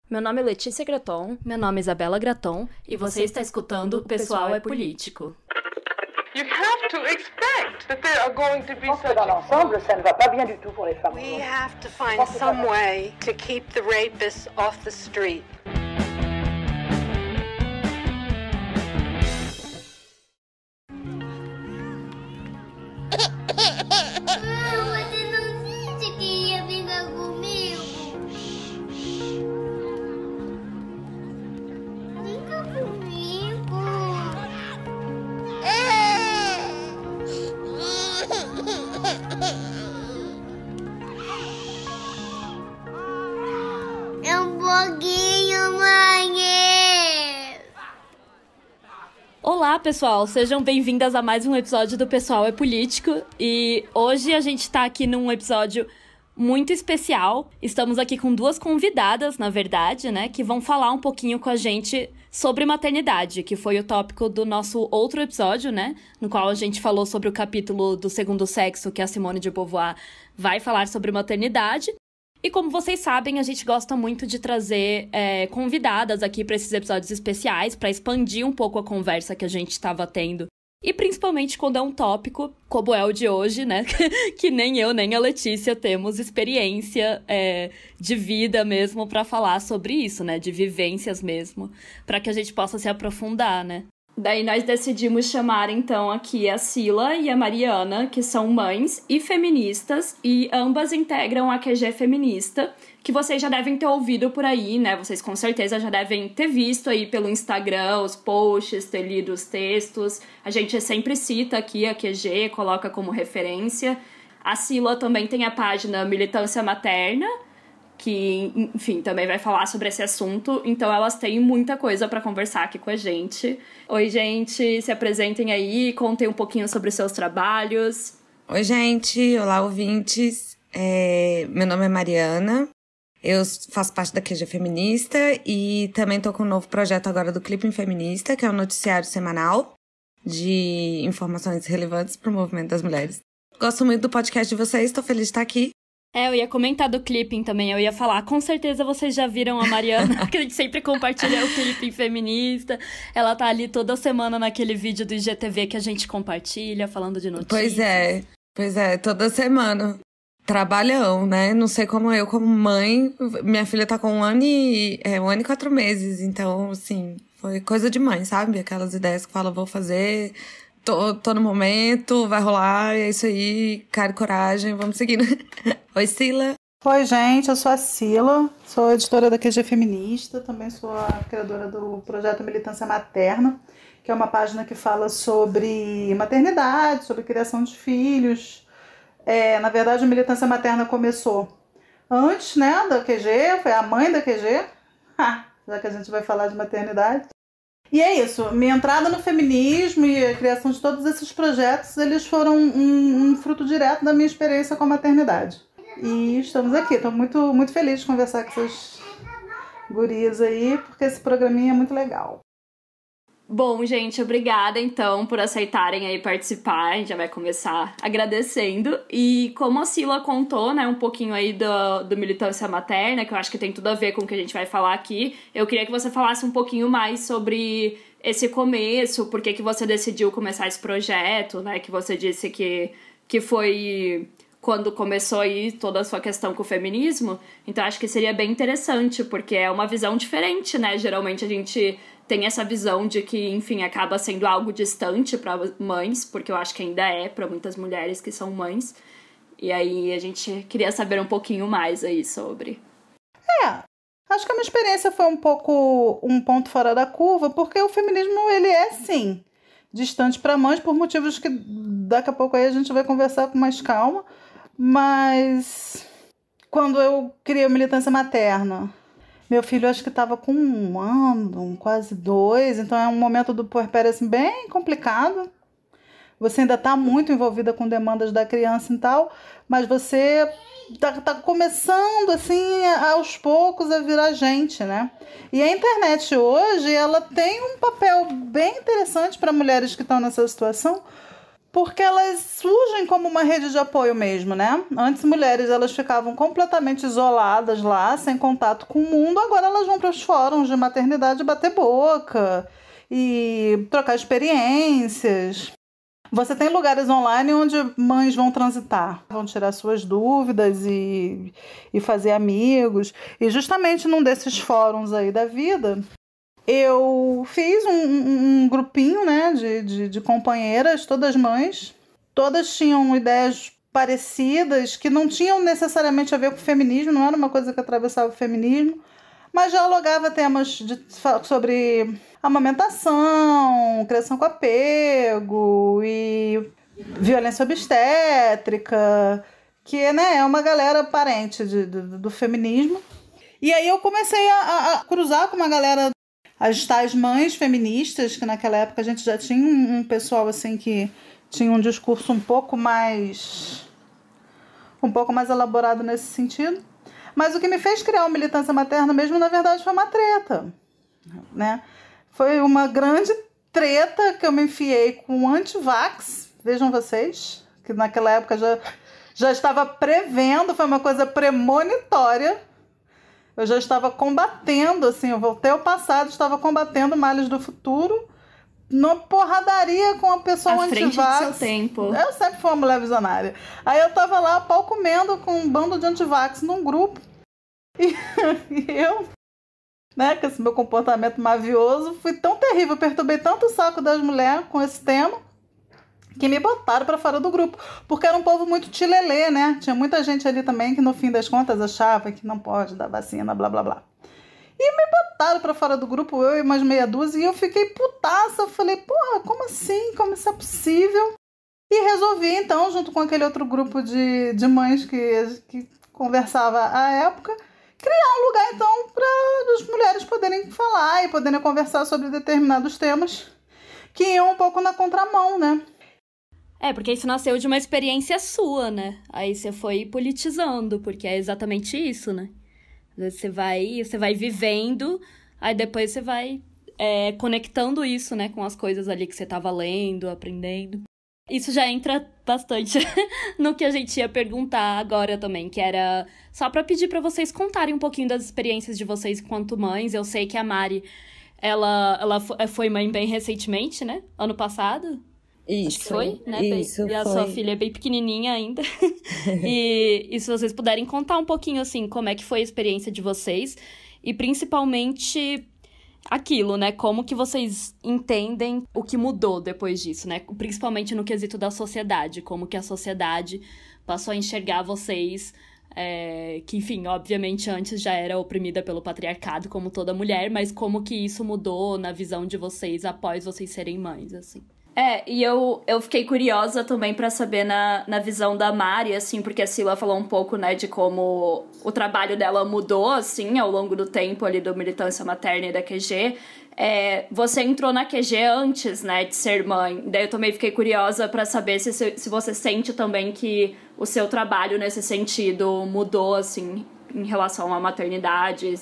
Meu nome é Letícia Graton. Meu nome é Isabela Graton. E você está escutando O Pessoal é Político. You have to expect that there are going to be such... Dans l'ensemble, ça ne va pas bien du tout pour les femmes. We have to find some way to keep the rapists off the street. Você não disse que ia ficar comigo? Fica comigo. É um pouquinho, mãe. Olá, pessoal! Sejam bem-vindas a mais um episódio do Pessoal é Político. E hoje a gente tá aqui num episódio muito especial. Estamos aqui com duas convidadas, na verdade, né? Que vão falar um pouquinho com a gente sobre maternidade, que foi o tópico do nosso outro episódio, né? No qual a gente falou sobre o capítulo do segundo sexo, que a Simone de Beauvoir vai falar sobre maternidade. E como vocês sabem, a gente gosta muito de trazer convidadas aqui para esses episódios especiais, para expandir um pouco a conversa que a gente estava tendo. E principalmente quando é um tópico, como é o de hoje, né? Que nem eu, nem a Letícia temos experiência de vida mesmo para falar sobre isso, né? De vivências mesmo, para que a gente possa se aprofundar, né? Daí nós decidimos chamar, então, aqui a Sila e a Mariana, que são mães e feministas, e ambas integram a QG Feminista, que vocês já devem ter ouvido por aí, né? Vocês com certeza já devem ter visto aí pelo Instagram os posts, ter lido os textos. A gente sempre cita aqui a QG, coloca como referência. A Sila também tem a página Militância Materna, que, enfim, também vai falar sobre esse assunto. Então, elas têm muita coisa para conversar aqui com a gente. Oi, gente, se apresentem aí, contem um pouquinho sobre os seus trabalhos. Oi, gente, olá, ouvintes. Meu nome é Mariana, eu faço parte da QG Feminista e também tô com um novo projeto agora do Clipping Feminista, que é um noticiário semanal de informações relevantes para o movimento das mulheres. Gosto muito do podcast de vocês, tô feliz de estar aqui. Eu ia comentar do clipping também, eu ia falar, com certeza vocês já viram a Mariana, que a gente sempre compartilha o clipping feminista. Ela tá ali toda semana naquele vídeo do IGTV que a gente compartilha, falando de notícias. Pois é, toda semana. Trabalhão, né? Não sei como eu, como mãe, minha filha tá com 1 ano e 4 meses, então, assim, foi coisa de mãe, sabe? Aquelas ideias que fala, vou fazer... Tô no momento, vai rolar, é isso aí, cara e coragem, vamos seguindo. Oi, Sila. Oi, gente, eu sou a Sila, sou editora da QG Feminista, também sou a criadora do projeto Militância Materna, que é uma página que fala sobre maternidade, sobre criação de filhos. Na verdade, a Militância Materna começou antes, né, da QG, foi a mãe da QG, já que a gente vai falar de maternidade. E é isso, minha entrada no feminismo e a criação de todos esses projetos, eles foram um fruto direto da minha experiência com a maternidade. E estamos aqui, estou muito, muito feliz de conversar com essas gurias aí, porque esse programinha é muito legal. Bom, gente, obrigada, então, por aceitarem aí participar. A gente já vai começar agradecendo. E como a Sila contou, né, um pouquinho aí do Militância Materna, que eu acho que tem tudo a ver com o que a gente vai falar aqui, eu queria que você falasse um pouquinho mais sobre esse começo, por que você decidiu começar esse projeto, né, que você disse que foi quando começou aí toda a sua questão com o feminismo. Então, acho que seria bem interessante, porque é uma visão diferente, né? Geralmente a gente tem essa visão de que, enfim, acaba sendo algo distante para mães, porque eu acho que ainda é para muitas mulheres que são mães. E aí a gente queria saber um pouquinho mais aí sobre. Acho que a minha experiência foi um pouco um ponto fora da curva, porque o feminismo, ele é, sim, distante para mães, por motivos que daqui a pouco aí a gente vai conversar com mais calma. Mas quando eu criei a Militância Materna, meu filho acho que estava com 1 ano, quase 2, então é um momento do puerpério assim, bem complicado. Você ainda está muito envolvida com demandas da criança e tal, mas você tá começando assim, aos poucos, a virar gente, né? E a internet hoje, ela tem um papel bem interessante para mulheres que estão nessa situação, porque elas surgem como uma rede de apoio mesmo, né? Antes, mulheres elas ficavam completamente isoladas lá, sem contato com o mundo. Agora elas vão para os fóruns de maternidade bater boca e trocar experiências. Você tem lugares online onde mães vão transitar, vão tirar suas dúvidas e fazer amigos. E justamente num desses fóruns aí da vida, eu fiz um grupinho, né, de companheiras, todas mães. Todas tinham ideias parecidas, que não tinham necessariamente a ver com o feminismo, não era uma coisa que atravessava o feminismo, mas dialogava temas sobre amamentação, criação com apego e violência obstétrica, que, né, é uma galera parente do feminismo. E aí eu comecei a cruzar com uma galera, as tais mães feministas, que naquela época a gente já tinha um pessoal assim que tinha um discurso um pouco mais elaborado nesse sentido. Mas o que me fez criar o Militância Materna mesmo, na verdade, foi uma treta, né? Foi uma grande treta que eu me enfiei com o anti-vax, vejam vocês, que naquela época já estava prevendo, foi uma coisa premonitória. Eu já estava combatendo, assim, eu voltei ao passado, estava combatendo males do futuro, numa porradaria com a pessoa anti-vax. À frente do seu tempo. Eu sempre fui uma mulher visionária. Aí eu tava lá, pau comendo, com um bando de anti-vax num grupo. E eu, né, com esse meu comportamento mavioso, fui tão terrível, perturbei tanto o saco das mulheres com esse tema, que me botaram para fora do grupo. Porque era um povo muito tilelê, né? Tinha muita gente ali também que, no fim das contas, achava que não pode dar vacina, blá, blá, blá. E me botaram pra fora do grupo, eu e mais meia dúzia, e eu fiquei putaça. Eu falei, porra, como assim? Como isso é possível? E resolvi, então, junto com aquele outro grupo de mães que conversava à época, criar um lugar, então, para as mulheres poderem falar e poderem conversar sobre determinados temas que iam um pouco na contramão, né? Porque isso nasceu de uma experiência sua, né? Aí você foi politizando, porque é exatamente isso, né? Você vai vivendo, aí depois você vai conectando isso, né, com as coisas ali que você tava lendo, aprendendo. Isso já entra bastante no que a gente ia perguntar agora também, que era só pra pedir pra vocês contarem um pouquinho das experiências de vocês enquanto mães. Eu sei que a Mari, ela foi mãe bem recentemente, né? Ano passado. Isso. Acho que foi, né? Isso, e a foi. sua filha é bem pequenininha ainda. E se vocês puderem contar um pouquinho, assim, como é que foi a experiência de vocês. E principalmente aquilo, né? Como que vocês entendem o que mudou depois disso, né? Principalmente no quesito da sociedade. Como que a sociedade passou a enxergar vocês... que, enfim, obviamente antes já era oprimida pelo patriarcado, como toda mulher. Mas como que isso mudou na visão de vocês após vocês serem mães, assim. E eu fiquei curiosa também pra saber na visão da Mari, assim, porque a Sila falou um pouco, né, de como o trabalho dela mudou, assim, ao longo do tempo ali do Militância Materna e da QG. Você entrou na QG antes, né, de ser mãe. Daí eu também fiquei curiosa pra saber se você sente também que o seu trabalho nesse sentido mudou, assim, em relação à maternidade,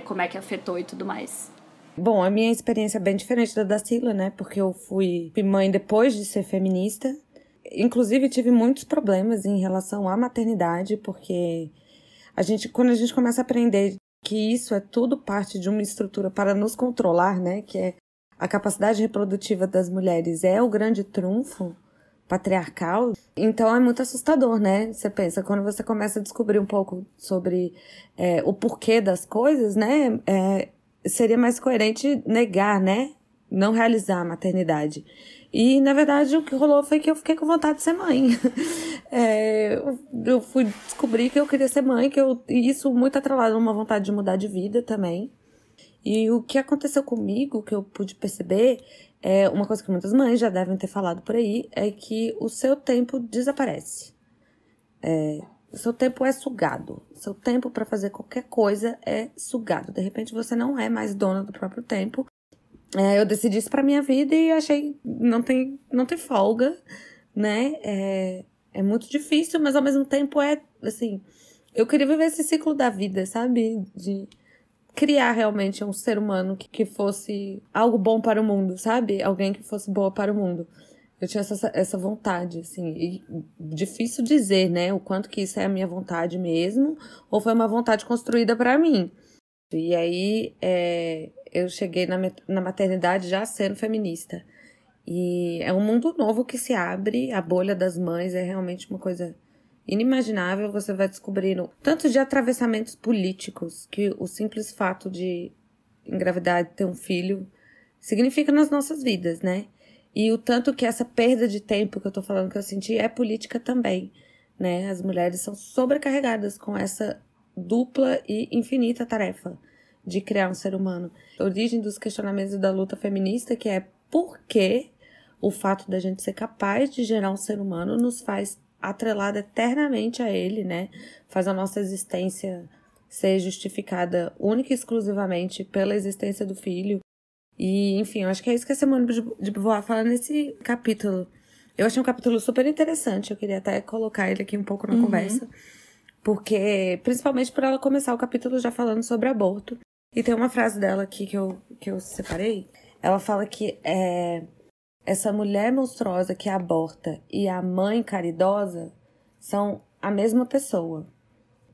como é que afetou e tudo mais. Bom, a minha experiência é bem diferente da Sila, né? Porque eu fui mãe depois de ser feminista. Inclusive, tive muitos problemas em relação à maternidade, porque quando a gente começa a aprender que isso é tudo parte de uma estrutura para nos controlar, né? Que é a capacidade reprodutiva das mulheres é o grande trunfo patriarcal. Então, é muito assustador, né? Você pensa, quando você começa a descobrir um pouco sobre o porquê das coisas, né? Seria mais coerente negar, né? Não realizar a maternidade. E, na verdade, o que rolou foi que eu fiquei com vontade de ser mãe. Eu fui descobrir que eu queria ser mãe, e isso muito atrelado a uma vontade de mudar de vida também. E o que aconteceu comigo, que eu pude perceber, uma coisa que muitas mães já devem ter falado por aí, é que o seu tempo desaparece. O seu tempo é sugado. O seu tempo para fazer qualquer coisa é sugado. De repente, você não é mais dona do próprio tempo. Eu decidi isso pra minha vida e achei... Não tem folga, né? É muito difícil, mas ao mesmo tempo assim... Eu queria viver esse ciclo da vida, sabe? De criar realmente um ser humano que fosse algo bom para o mundo, sabe? Alguém que fosse boa para o mundo. Eu tinha essa vontade, assim, e difícil dizer, né, o quanto que isso é a minha vontade mesmo, ou foi uma vontade construída pra mim. E aí, eu cheguei na maternidade já sendo feminista. E é um mundo novo que se abre, a bolha das mães é realmente uma coisa inimaginável. Você vai descobrindo tanto de atravessamentos políticos que o simples fato de engravidar e ter um filho significa nas nossas vidas, né? E o tanto que essa perda de tempo que eu tô falando que eu senti é política também, né? As mulheres são sobrecarregadas com essa dupla e infinita tarefa de criar um ser humano. A origem dos questionamentos da luta feminista, que é por que o fato da gente ser capaz de gerar um ser humano nos faz atrelada eternamente a ele, né? Faz a nossa existência ser justificada única e exclusivamente pela existência do filho. E, enfim, eu acho que é isso que a Simone de Beauvoir fala nesse capítulo. Eu achei um capítulo super interessante, eu queria até colocar ele aqui um pouco na conversa, porque, principalmente por ela começar o capítulo já falando sobre aborto. E tem uma frase dela aqui que eu separei. Ela fala que essa mulher monstruosa que aborta e a mãe caridosa são a mesma pessoa.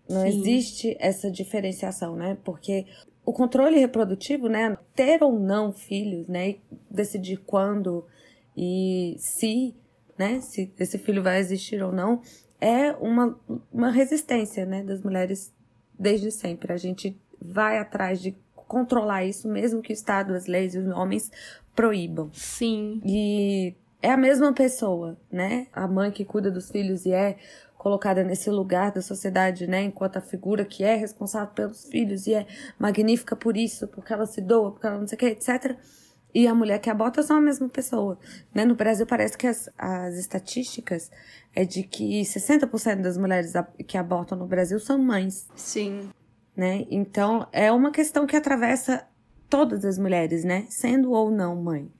Não existe essa diferenciação, né? Porque o controle reprodutivo, né? Ter ou não filhos, né? E decidir quando e se, né? Se esse filho vai existir ou não, é uma resistência, né? Das mulheres desde sempre. A gente vai atrás de controlar isso, mesmo que o Estado, as leis e os homens proíbam. Sim. E é a mesma pessoa, né? A mãe que cuida dos filhos e é colocada nesse lugar da sociedade, né, enquanto a figura que é responsável pelos filhos e é magnífica por isso, porque ela se doa, porque ela não sei o que, etc. E a mulher que aborta são a mesma pessoa, né? No Brasil parece que as estatísticas é de que 60% das mulheres que abortam no Brasil são mães. Sim. Né? Então, é uma questão que atravessa todas as mulheres, né? Sendo ou não mãe.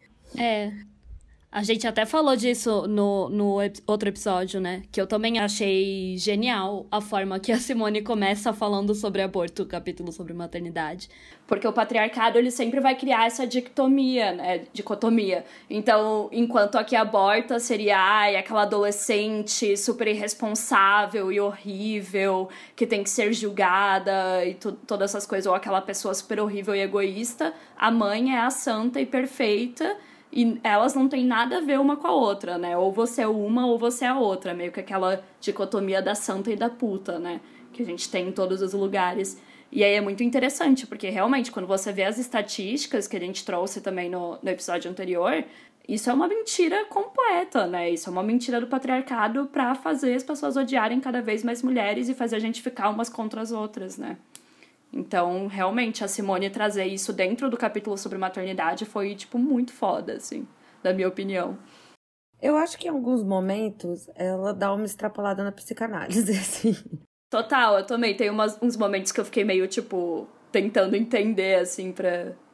A gente até falou disso no outro episódio, né? Que eu também achei genial a forma que a Simone começa falando sobre aborto, o capítulo sobre maternidade. Porque o patriarcado, ele sempre vai criar essa dicotomia, né? Dicotomia. Então, enquanto a que aborta seria, aquela adolescente super irresponsável e horrível, que tem que ser julgada e todas essas coisas, ou aquela pessoa super horrível e egoísta, a mãe é a santa e perfeita. E elas não têm nada a ver uma com a outra, né? Ou você é uma ou você é a outra. Meio que aquela dicotomia da santa e da puta, né? Que a gente tem em todos os lugares. E aí é muito interessante, porque realmente, quando você vê as estatísticas que a gente trouxe também no episódio anterior, isso é uma mentira completa, né? Isso é uma mentira do patriarcado pra fazer as pessoas odiarem cada vez mais mulheres e fazer a gente ficar umas contra as outras, né? Então, realmente, a Simone trazer isso dentro do capítulo sobre maternidade foi, tipo, muito foda, assim, da minha opinião. Eu acho que em alguns momentos ela dá uma extrapolada na psicanálise, assim. Total, eu também. Tem uns momentos que eu fiquei meio, tipo, tentando entender, assim,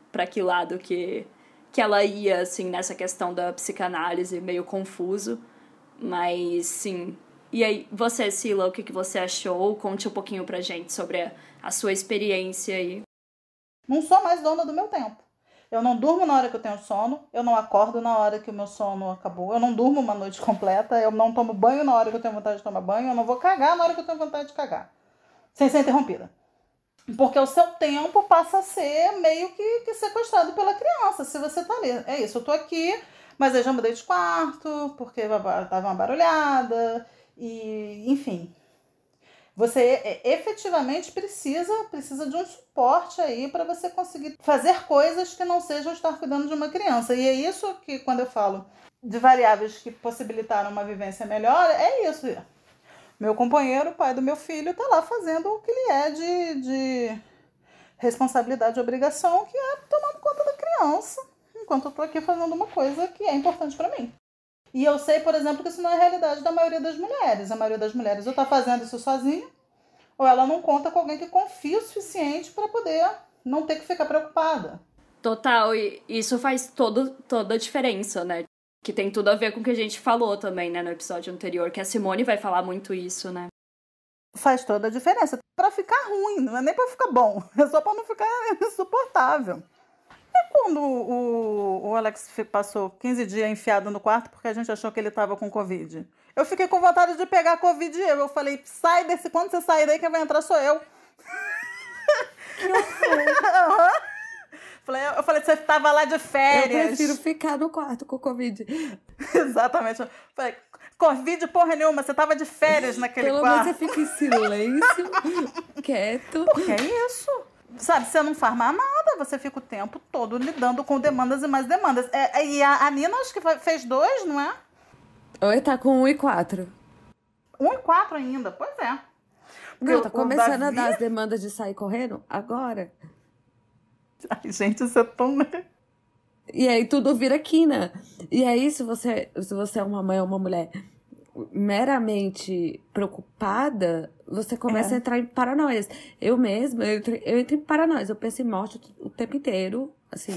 pra que lado que ela ia, assim, nessa questão da psicanálise, meio confuso. Mas, sim. E aí, você, Sila, o que você achou? Conte um pouquinho pra gente sobre a sua experiência aí. Não sou mais dona do meu tempo. Eu não durmo na hora que eu tenho sono, eu não acordo na hora que o meu sono acabou, eu não durmo uma noite completa, eu não tomo banho na hora que eu tenho vontade de tomar banho, eu não vou cagar na hora que eu tenho vontade de cagar. Sem ser interrompida. Porque o seu tempo passa a ser meio que sequestrado pela criança, se você tá ali. É isso, eu tô aqui, mas eu já mudei de quarto, porque tava uma barulhada, e enfim... Você efetivamente precisa de um suporte aí para você conseguir fazer coisas que não sejam estar cuidando de uma criança. E é isso que, quando eu falo de variáveis que possibilitaram uma vivência melhor, é isso. Meu companheiro, o pai do meu filho, está lá fazendo o que ele é de responsabilidade e obrigação, que é tomando conta da criança, enquanto eu estou aqui fazendo uma coisa que é importante para mim. E eu sei, por exemplo, que isso não é a realidade da maioria das mulheres. A maioria das mulheres ou está fazendo isso sozinha, ou ela não conta com alguém que confia o suficiente para poder não ter que ficar preocupada. Total, e isso faz toda a diferença, né? Que tem tudo a ver com o que a gente falou também, né, no episódio anterior, que a Simone vai falar muito isso, né? Faz toda a diferença. Para ficar ruim, não é nem para ficar bom, é só para não ficar insuportável. É quando o Alex passou 15 dias enfiado no quarto porque a gente achou que ele tava com Covid? Eu fiquei com vontade de pegar Covid e eu falei, sai desse, quando você sair daí quem vai entrar sou eu. Eu falei, você tava lá de férias. Eu prefiro ficar no quarto com Covid. Exatamente. Eu falei, Covid porra nenhuma, você tava de férias naquele quarto. Pelo menos você fica em silêncio, quieto. Porque é isso. Sabe, você não faz mais nada, você fica o tempo todo lidando com demandas e mais demandas. E a Nina acho que fez 2, não é? Oi, tá com 1 e 4. 1 e 4 ainda, pois é. Porque Não, tá começando Davi... a dar as demandas de sair correndo agora. Ai, gente, isso é tão... E aí tudo vira quina. E aí, se você é uma mãe ou uma mulher meramente preocupada, você começa a entrar em paranoias. Eu mesma, eu entro em paranoias. Eu penso em morte o tempo inteiro. Assim,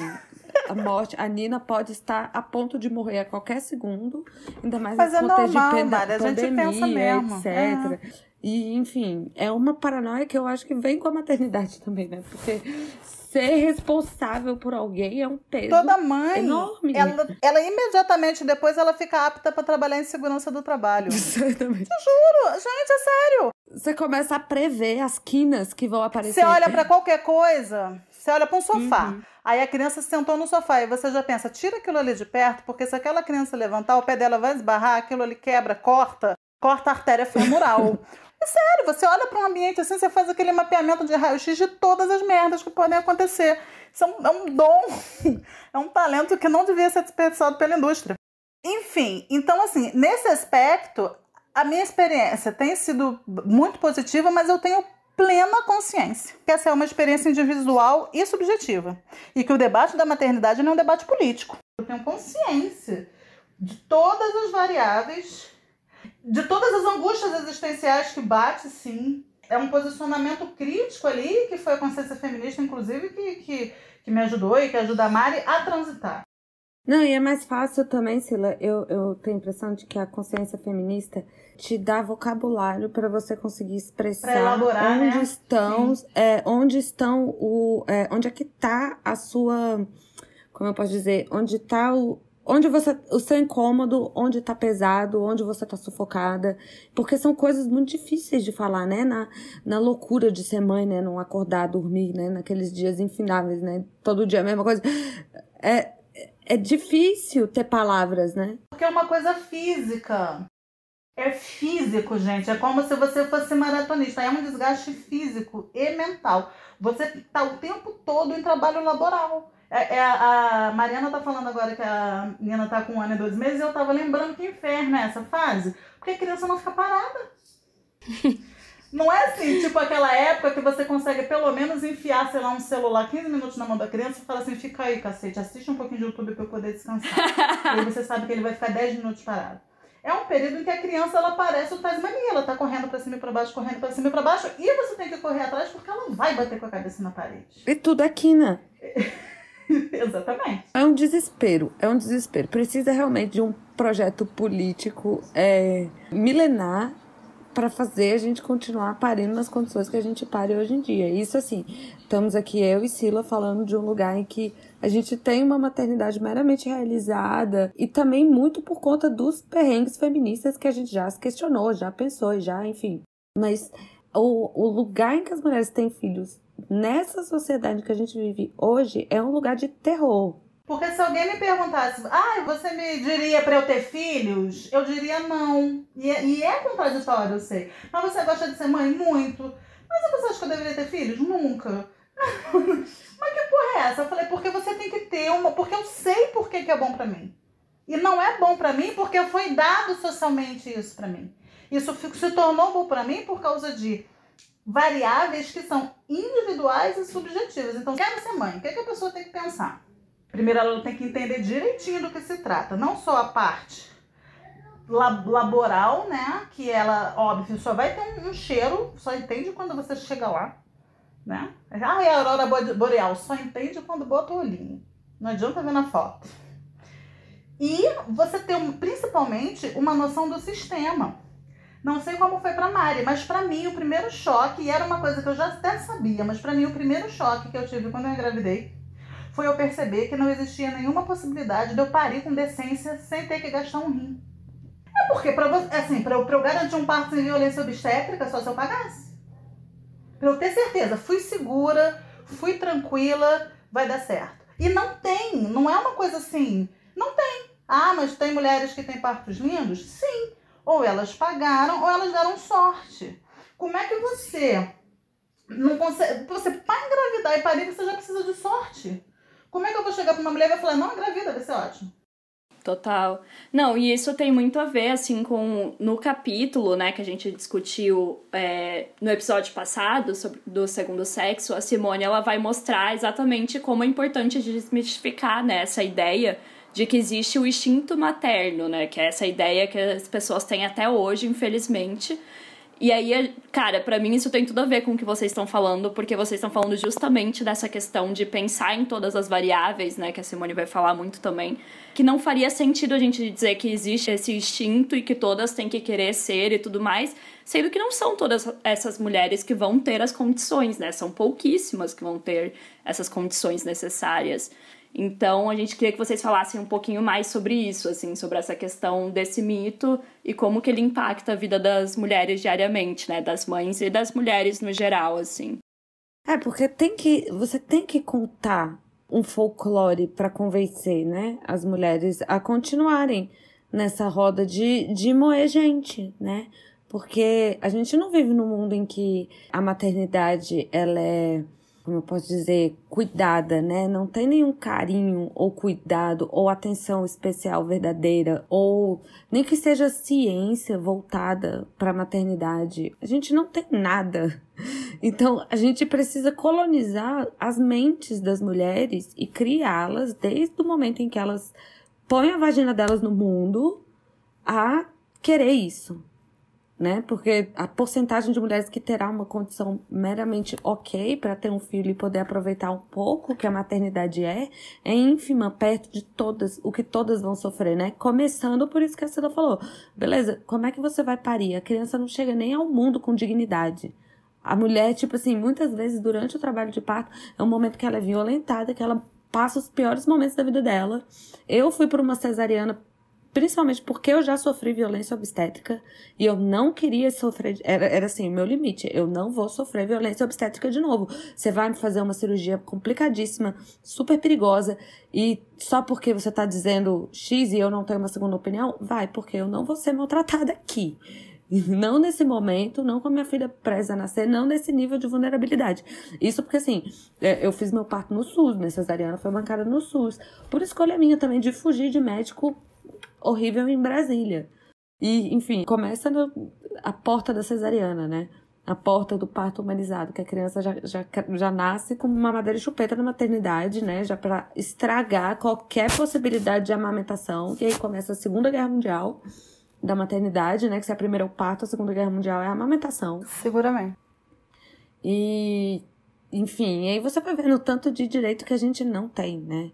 a Nina pode estar a ponto de morrer a qualquer segundo. Ainda mais nesse contexto de Mari, a gente pensa mesmo. etc. E, enfim, é uma paranoia que eu acho que vem com a maternidade também, né? Porque ser responsável por alguém é um peso toda mãe, enorme. Ela imediatamente depois ela fica apta para trabalhar em segurança do trabalho. Exatamente. Eu juro, gente, é sério. Você começa a prever as quinas que vão aparecer. Você olha para qualquer coisa, você olha para um sofá. Aí a criança sentou no sofá e você já pensa, tira aquilo ali de perto, porque se aquela criança levantar, o pé dela vai esbarrar, aquilo ali quebra, corta a artéria femoral. É sério, você olha para um ambiente assim, você faz aquele mapeamento de raio-x de todas as merdas que podem acontecer. Isso é um dom, é um talento que não devia ser desperdiçado pela indústria. Enfim, então assim, nesse aspecto, a minha experiência tem sido muito positiva, mas eu tenho plena consciência que essa é uma experiência individual e subjetiva. E que o debate da maternidade não é um debate político. Eu tenho consciência de todas as variáveis, de todas as angústias existenciais que bate, sim. É um posicionamento crítico ali, que foi a consciência feminista, inclusive, que me ajudou e que ajuda a Mari a transitar. Não, e é mais fácil também, Sila, eu tenho a impressão de que a consciência feminista te dá vocabulário para você conseguir expressar elaborar, onde né? estão, onde é que tá a sua, como eu posso dizer, onde tá o seu incômodo, onde tá pesado, onde você tá sufocada, porque são coisas muito difíceis de falar, né, na loucura de ser mãe, né, não acordar, dormir, né, naqueles dias infindáveis, né, todo dia a mesma coisa, é difícil ter palavras, né? Porque é uma coisa física. É físico, gente. É como se você fosse maratonista. É um desgaste físico e mental. Você tá o tempo todo em trabalho laboral. A Mariana tá falando agora que a Nina tá com 1 ano e 2 meses e eu tava lembrando que inferno é essa fase. Porque a criança não fica parada. Não é assim, tipo aquela época que você consegue pelo menos enfiar, sei lá, um celular 15 minutos na mão da criança e fala assim, fica aí, cacete, assiste um pouquinho de YouTube pra eu poder descansar. E aí você sabe que ele vai ficar 10 minutos parado. É um período em que a criança, ela parece o Tasmania, ela tá correndo pra cima e pra baixo, correndo pra cima e pra baixo, e você tem que correr atrás porque ela vai bater com a cabeça na parede. E tudo é quina. Exatamente. É um desespero. Precisa realmente de um projeto político milenar para fazer a gente continuar parindo nas condições que a gente pare hoje em dia. Isso assim, estamos aqui eu e Sila falando de um lugar em que a gente tem uma maternidade meramente realizada e também muito por conta dos perrengues feministas que a gente já se questionou, já pensou, enfim. Mas o lugar em que as mulheres têm filhos nessa sociedade que a gente vive hoje é um lugar de terror. Porque se alguém me perguntasse, você me diria pra eu ter filhos? Eu diria não. E é contraditório, eu sei. Mas você gosta de ser mãe? Muito. Mas você acha que eu deveria ter filhos? Nunca. Mas que porra é essa? Eu falei, porque você tem que ter uma... Porque eu sei por que é bom pra mim. E não é bom pra mim porque foi dado socialmente isso pra mim. Isso se tornou bom pra mim por causa de variáveis que são individuais e subjetivas. Então, quero ser mãe. O que a pessoa tem que pensar? Primeiro, ela tem que entender direitinho do que se trata. Não só a parte laboral, né? Que ela, óbvio, só vai ter um cheiro. Só entende quando você chega lá, né? É a aurora boreal. Só entende quando bota o olhinho. Não adianta ver na foto. E você tem, principalmente, uma noção do sistema. Não sei como foi pra Mari, mas pra mim o primeiro choque, e era uma coisa que eu já até sabia, mas pra mim o primeiro choque que eu tive quando eu engravidei foi eu perceber que não existia nenhuma possibilidade de eu parir com decência sem ter que gastar um rim. É porque, pra eu garantir um parto sem violência obstétrica, só se eu pagasse. Pra eu ter certeza, fui segura, fui tranquila, vai dar certo. E não é uma coisa assim, não tem. Ah, mas tem mulheres que têm partos lindos? Sim. Ou elas pagaram ou elas deram sorte. Como é que você não consegue... Para engravidar e parir, você já precisa de sorte. Como é que eu vou chegar para uma mulher e vai falar, não, engravida, vai ser ótimo? Total. Não, e isso tem muito a ver, assim, com... No capítulo, né, que a gente discutiu no episódio passado, do segundo sexo, a Simone, ela vai mostrar exatamente como é importante desmistificar, né, essa ideia de que existe o instinto materno, né, que é essa ideia que as pessoas têm até hoje, infelizmente. E aí, cara, pra mim isso tem tudo a ver com o que vocês estão falando, porque vocês estão falando justamente dessa questão de pensar em todas as variáveis, né, que a Simone vai falar muito também, que não faria sentido a gente dizer que existe esse instinto e que todas têm que querer ser e tudo mais, sendo que não são todas essas mulheres que vão ter as condições, né, são pouquíssimas que vão ter essas condições necessárias. Então, a gente queria que vocês falassem um pouquinho mais sobre isso, assim, sobre essa questão desse mito e como que ele impacta a vida das mulheres diariamente, né? Das mães e das mulheres no geral, assim. Porque você tem que contar um folclore para convencer, né? As mulheres a continuarem nessa roda de moer gente, né? Porque a gente não vive num mundo em que a maternidade, ela é... como eu posso dizer, cuidada, né? Não tem nenhum carinho ou cuidado ou atenção especial verdadeira ou nem que seja ciência voltada para a maternidade. A gente não tem nada. Então, a gente precisa colonizar as mentes das mulheres e criá-las desde o momento em que elas põem a vagina delas no mundo a querer isso. Né? Porque a porcentagem de mulheres que terá uma condição meramente ok para ter um filho e poder aproveitar um pouco o que a maternidade é ínfima, perto de todas, o que todas vão sofrer, né? Começando por isso que a Cida falou. Beleza, como é que você vai parir? A criança não chega nem ao mundo com dignidade. A mulher, tipo assim, muitas vezes durante o trabalho de parto, é um momento que ela é violentada, que ela passa os piores momentos da vida dela. Eu fui por uma cesariana principalmente porque eu já sofri violência obstétrica e eu não queria sofrer, era assim, o meu limite, eu não vou sofrer violência obstétrica de novo. Você vai me fazer uma cirurgia complicadíssima, super perigosa, e só porque você tá dizendo X e eu não tenho uma segunda opinião, vai, porque eu não vou ser maltratada aqui. Não nesse momento, não com a minha filha prestes a nascer, não nesse nível de vulnerabilidade. Isso porque, assim, eu fiz meu parto no SUS, minha cesariana foi bancada no SUS, por escolha minha também de fugir de médico horrível em Brasília. E, enfim, começa a porta da cesariana, né? A porta do parto humanizado, que a criança já nasce com uma mamadeira e chupeta na maternidade, né? Já para estragar qualquer possibilidade de amamentação. E aí começa a Segunda Guerra Mundial da maternidade, né? Que se a primeira é o parto, a Segunda Guerra Mundial é a amamentação. Seguramente. E, enfim, aí você vai vendo o tanto de direito que a gente não tem, né?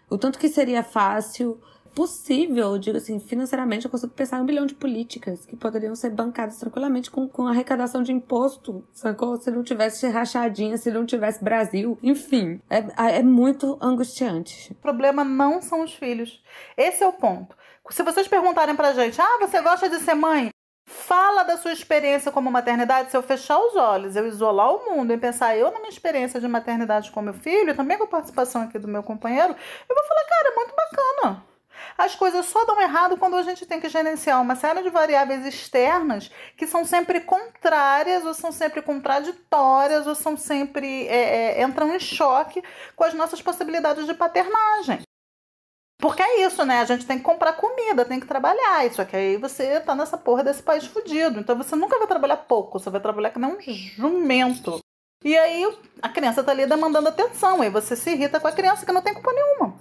O tanto que seria fácil... possível, digo assim, financeiramente eu consigo pensar em 1 bilhão de políticas que poderiam ser bancadas tranquilamente com arrecadação de imposto, sacou? Se não tivesse rachadinha, se não tivesse Brasil, enfim, é muito angustiante. O problema não são os filhos. Esse é o ponto. Se vocês perguntarem pra gente, você gosta de ser mãe? Fala da sua experiência como maternidade. Se eu fechar os olhos, eu isolar o mundo e pensar eu na minha experiência de maternidade com meu filho, também com a participação aqui do meu companheiro, eu vou falar, cara, é muito bacana. As coisas só dão errado quando a gente tem que gerenciar uma série de variáveis externas que são sempre contrárias, ou são sempre contraditórias, ou são sempre entram em choque com as nossas possibilidades de paternagem. Porque é isso, né? A gente tem que comprar comida, tem que trabalhar. Só que aí você tá nessa porra desse país fudido. Então você nunca vai trabalhar pouco, você vai trabalhar que nem um jumento. E aí a criança tá ali demandando atenção. Aí você se irrita com a criança que não tem culpa nenhuma.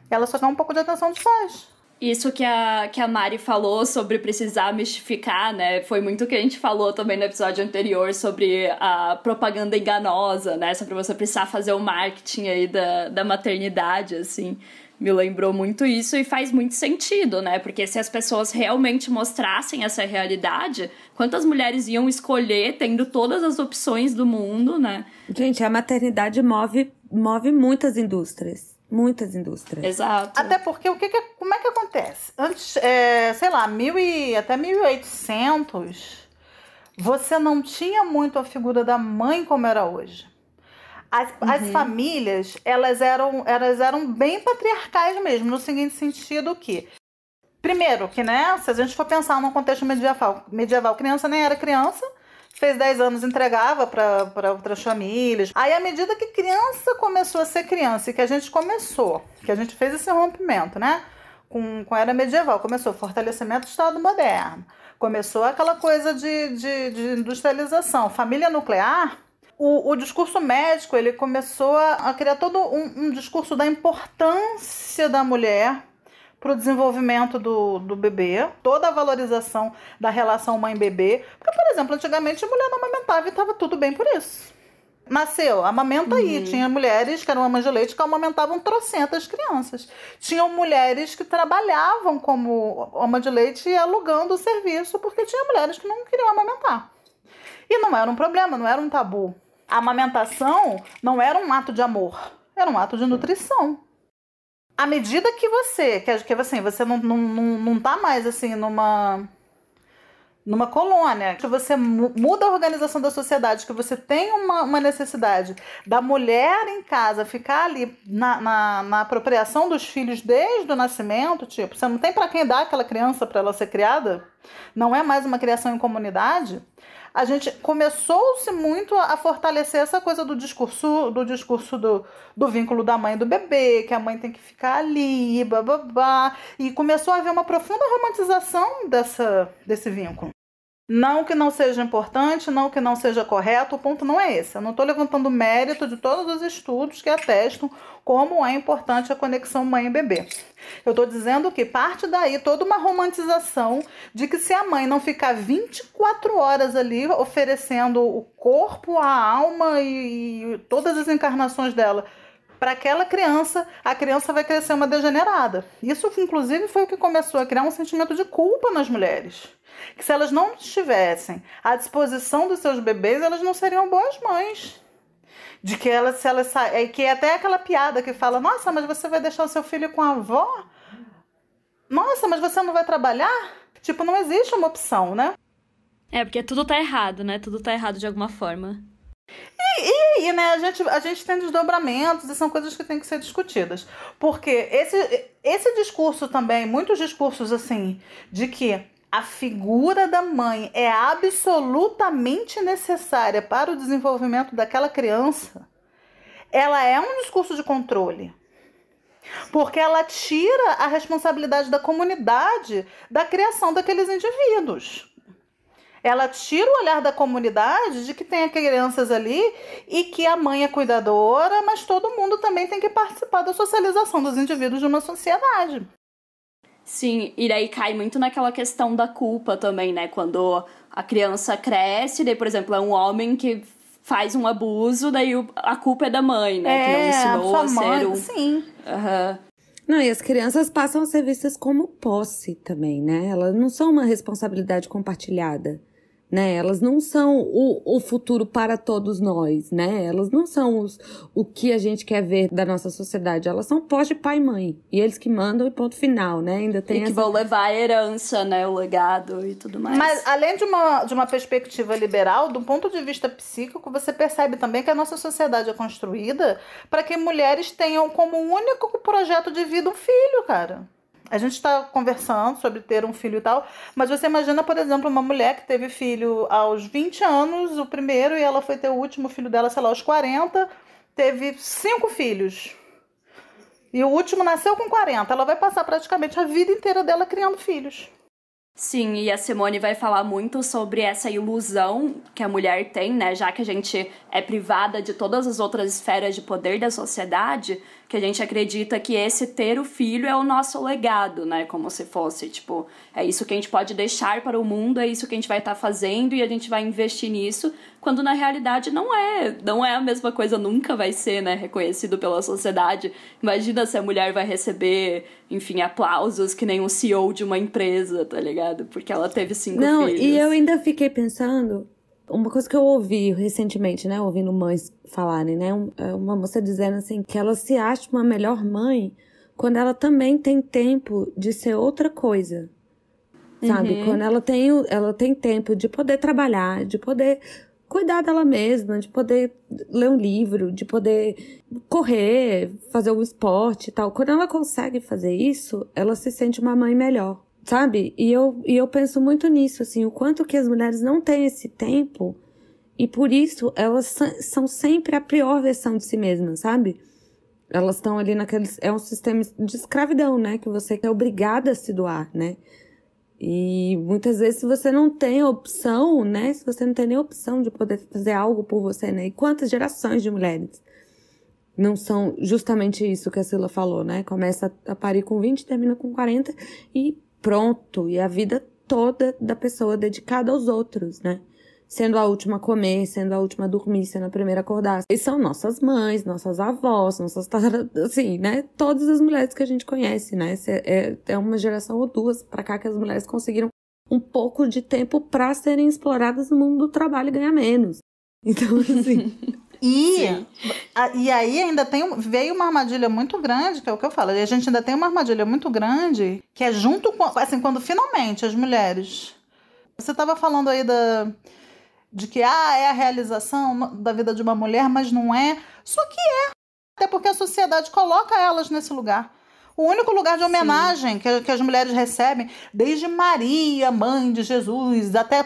Ela só quer um pouco de atenção dos pais. Isso que a Mari falou sobre precisar mistificar, né? Foi muito o que a gente falou também no episódio anterior sobre a propaganda enganosa, né? Sobre você precisar fazer o marketing aí da maternidade, assim. Me lembrou muito isso e faz muito sentido, né? Porque se as pessoas realmente mostrassem essa realidade, quantas mulheres iam escolher tendo todas as opções do mundo, né? Gente, a maternidade move move muitas indústrias. Muitas indústrias. Exato. Até porque, como é que acontece? Antes, sei lá, até 1800, você não tinha muito a figura da mãe como era hoje. As famílias, elas eram bem patriarcais mesmo, no seguinte sentido que... Primeiro, que, né, se a gente for pensar num contexto medieval, criança nem era criança, fez 10 anos, entregava para outras famílias. Aí, à medida que criança começou a ser criança e que a gente fez esse rompimento, né, com a era medieval, começou o fortalecimento do Estado moderno, começou aquela coisa de industrialização, família nuclear, o discurso médico, ele começou a criar todo um discurso da importância da mulher para o desenvolvimento do bebê, toda a valorização da relação mãe-bebê. Porque, por exemplo, antigamente a mulher não amamentava e estava tudo bem por isso. Nasceu, amamenta aí. Tinha mulheres que eram amas de leite que amamentavam trocentas crianças. Tinham mulheres que trabalhavam como ama de leite e alugando o serviço, porque tinha mulheres que não queriam amamentar. E não era um problema, não era um tabu. A amamentação não era um ato de amor, era um ato de nutrição. À medida que você não tá mais assim numa colônia, que você muda a organização da sociedade, que você tem uma necessidade da mulher em casa ficar ali na apropriação dos filhos desde o nascimento, tipo, você não tem para quem dar aquela criança para ela ser criada, não é mais uma criação em comunidade. A gente começou-se muito a fortalecer essa coisa do discurso do vínculo da mãe e do bebê, que a mãe tem que ficar ali, bababá, e começou a haver uma profunda romantização desse vínculo. Não que não seja importante, não que não seja correto, o ponto não é esse. Eu não estou levantando o mérito de todos os estudos que atestam como é importante a conexão mãe e bebê. Eu estou dizendo que parte daí toda uma romantização de que se a mãe não ficar 24 horas ali oferecendo o corpo, a alma e todas as encarnações dela para aquela criança, a criança vai crescer uma degenerada. Isso, inclusive, foi o que começou a criar um sentimento de culpa nas mulheres. Que se elas não estivessem à disposição dos seus bebês, elas não seriam boas mães. De que que é até aquela piada que fala, nossa, mas você vai deixar o seu filho com a avó? Nossa, mas você não vai trabalhar? Tipo, não existe uma opção, né? Porque tudo tá errado, né? Tudo tá errado de alguma forma. E aí, né, a gente tem desdobramentos e são coisas que têm que ser discutidas. Porque esse discurso também, muitos discursos assim, de que a figura da mãe é absolutamente necessária para o desenvolvimento daquela criança, ela é um discurso de controle. Porque ela tira a responsabilidade da comunidade da criação daqueles indivíduos. Ela tira o olhar da comunidade de que tem crianças ali e que a mãe é cuidadora, mas todo mundo também tem que participar da socialização dos indivíduos de uma sociedade. Sim, e daí cai muito naquela questão da culpa também, né? Quando a criança cresce, daí, por exemplo, é um homem que faz um abuso, daí a culpa é da mãe, né? Que não ensinou a ser um... Sim. Não, e as crianças passam a ser vistas como posse também, né? Elas não são uma responsabilidade compartilhada, né? Elas não são o futuro para todos nós, né? Elas não são o que a gente quer ver da nossa sociedade. Elas são pós de pai e mãe. E eles que mandam e ponto final, né? Ainda tem que vão levar a herança, né? O legado e tudo mais. Mas, além de uma perspectiva liberal, do ponto de vista psíquico, você percebe também que a nossa sociedade é construída para que mulheres tenham como único projeto de vida um filho, cara. A gente está conversando sobre ter um filho e tal, mas você imagina, por exemplo, uma mulher que teve filho aos 20 anos, o primeiro, e ela foi ter o último filho dela, sei lá, aos 40, teve 5 filhos. E o último nasceu com 40. Ela vai passar praticamente a vida inteira dela criando filhos. Sim, e a Simone vai falar muito sobre essa ilusão que a mulher tem, né? Já que a gente é privada de todas as outras esferas de poder da sociedade, que a gente acredita que esse ter o filho é o nosso legado, né? Como se fosse, tipo, é isso que a gente pode deixar para o mundo, é isso que a gente vai estar fazendo e a gente vai investir nisso, quando na realidade não é a mesma coisa, nunca vai ser, né, reconhecido pela sociedade. Imagina se a mulher vai receber, enfim, aplausos que nem um CEO de uma empresa, tá ligado? Porque ela teve 5 filhos. Não, e eu ainda fiquei pensando Uma coisa que eu ouvi recentemente, né, ouvindo mães falarem, né, uma moça dizendo assim, que ela se acha uma melhor mãe quando ela também tem tempo de ser outra coisa, sabe? Quando ela tem tempo de poder trabalhar, de poder cuidar dela mesma, de poder ler um livro, de poder correr, fazer um esporte e tal. Quando ela consegue fazer isso, ela se sente uma mãe melhor, sabe? E eu penso muito nisso, assim, o quanto que as mulheres não têm esse tempo e por isso elas são sempre a pior versão de si mesmas, sabe? Elas estão ali naqueles... É um sistema de escravidão, né? Que você é obrigada a se doar, né? E muitas vezes, se você não tem opção, né? Se você não tem nem opção de poder fazer algo por você, né? E quantas gerações de mulheres não são justamente isso que a Sila falou, né? Começa a parir com 20, termina com 40 e pronto. E a vida toda da pessoa dedicada aos outros, né? Sendo a última a comer, sendo a última a dormir, sendo a primeira a acordar. E são nossas mães, nossas avós, assim, né? Todas as mulheres que a gente conhece, né? É uma geração ou duas pra cá que as mulheres conseguiram um pouco de tempo pra serem exploradas no mundo do trabalho e ganhar menos. Então, assim... E aí ainda veio uma armadilha muito grande, que é o que eu falo. E a gente ainda tem uma armadilha muito grande, que é junto com... Assim, quando finalmente as mulheres... Você tava falando aí de que é a realização da vida de uma mulher, mas não é. Só que é. Até porque a sociedade coloca elas nesse lugar. O único lugar de homenagem que as mulheres recebem, desde Maria, mãe de Jesus, até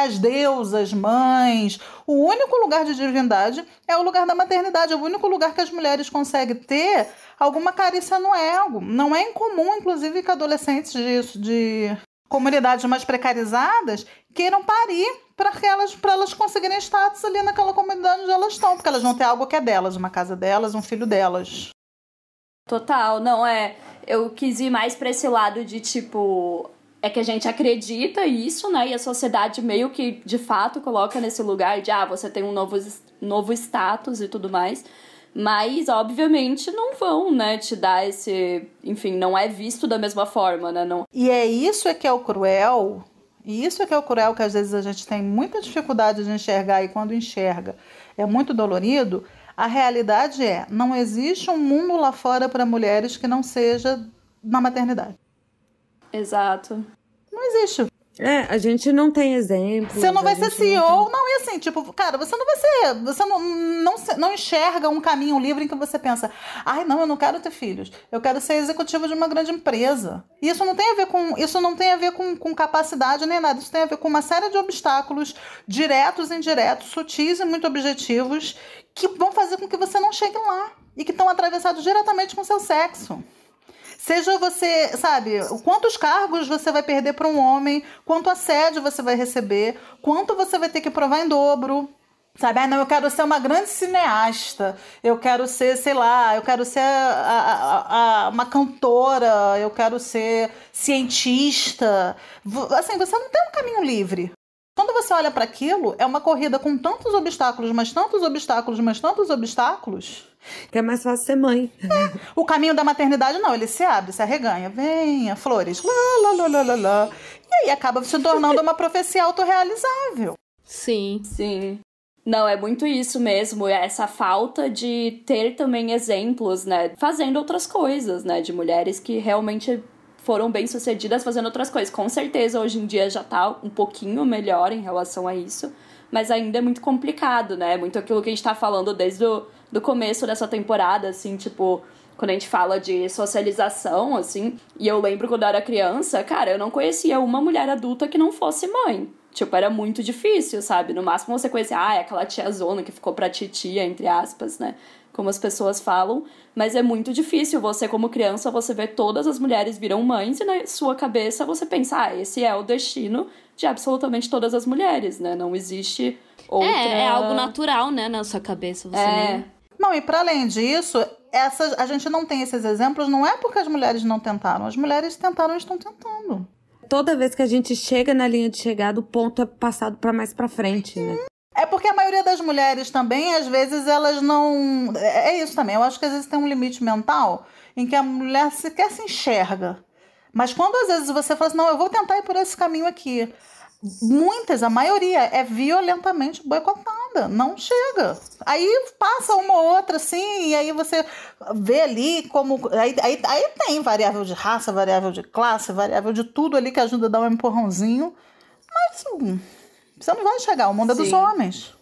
as deusas, mães, o único lugar de divindade é o lugar da maternidade. É o único lugar que as mulheres conseguem ter alguma carícia no ego. Não é incomum, inclusive, que adolescentes de comunidades mais precarizadas queiram parir para elas conseguirem status ali naquela comunidade onde elas estão, porque elas vão ter algo que é delas, uma casa delas, um filho delas. Total, não é... Eu quis ir mais pra esse lado de, tipo... É que a gente acredita isso, né? E a sociedade meio que, de fato, coloca nesse lugar de, você tem um novo status e tudo mais. Mas, obviamente, não vão, né, te dar esse... Enfim, não é visto da mesma forma, né? Não... E isso que é o cruel... E isso que é o cruel, que às vezes a gente tem muita dificuldade de enxergar, e quando enxerga é muito dolorido. A realidade não existe um mundo lá fora para mulheres que não seja na maternidade. Exato. Não existe. A gente não tem exemplo. Você não vai ser CEO, não, e assim, tipo, cara, você não vai ser, você não enxerga um caminho livre em que você pensa, não, eu não quero ter filhos, eu quero ser executivo de uma grande empresa. E isso não tem a ver com capacidade nem nada, isso tem a ver com uma série de obstáculos diretos e indiretos, sutis e muito objetivos, que vão fazer com que você não chegue lá e que estão atravessados diretamente com o seu sexo. Seja você, sabe, quantos cargos você vai perder para um homem, quanto assédio você vai receber, quanto você vai ter que provar em dobro, sabe? Não, eu quero ser uma grande cineasta, eu quero ser, sei lá, eu quero ser uma cantora, eu quero ser cientista. Assim, você não tem um caminho livre. Quando você olha para aquilo, é uma corrida com tantos obstáculos, mas tantos obstáculos, mas tantos obstáculos... Que é mais fácil ser mãe. O caminho da maternidade, não, ele se abre, se arreganha. Venha, flores. Lá. E aí acaba se tornando uma profecia autorrealizável. Sim. Sim. Não, é muito isso mesmo. Essa falta de ter também exemplos, né? Fazendo outras coisas, né? De mulheres que realmente foram bem-sucedidas fazendo outras coisas. Com certeza, hoje em dia já tá um pouquinho melhor em relação a isso. Mas ainda é muito complicado, né? Muito aquilo que a gente tá falando desde do começo dessa temporada, assim, tipo... Quando a gente fala de socialização, assim... E eu lembro quando eu era criança, cara, eu não conhecia uma mulher adulta que não fosse mãe. Tipo, era muito difícil, sabe? No máximo você conhecia, é aquela tiazona que ficou pra titia, entre aspas, né? Como as pessoas falam. Mas é muito difícil você, como criança, você ver todas as mulheres viram mães e na sua cabeça você pensa, esse é o destino de absolutamente todas as mulheres, né? Não existe outra... É algo natural, né, na sua cabeça. Você nem... Não, e para além disso, a gente não tem esses exemplos, não é porque as mulheres não tentaram. As mulheres tentaram e estão tentando. Toda vez que a gente chega na linha de chegada, o ponto é passado para mais para frente, né? É porque a maioria das mulheres também, às vezes, elas não... É isso também, eu acho que às vezes tem um limite mental em que a mulher sequer se enxerga. Mas quando às vezes você fala assim, não, eu vou tentar ir por esse caminho aqui. a maioria é violentamente boicotada, não chega. Aí passa uma ou outra, assim, e aí você vê ali como... Aí tem variável de raça, variável de classe, variável de tudo ali que ajuda a dar um empurrãozinho, mas você não vai chegar, o mundo é dos homens.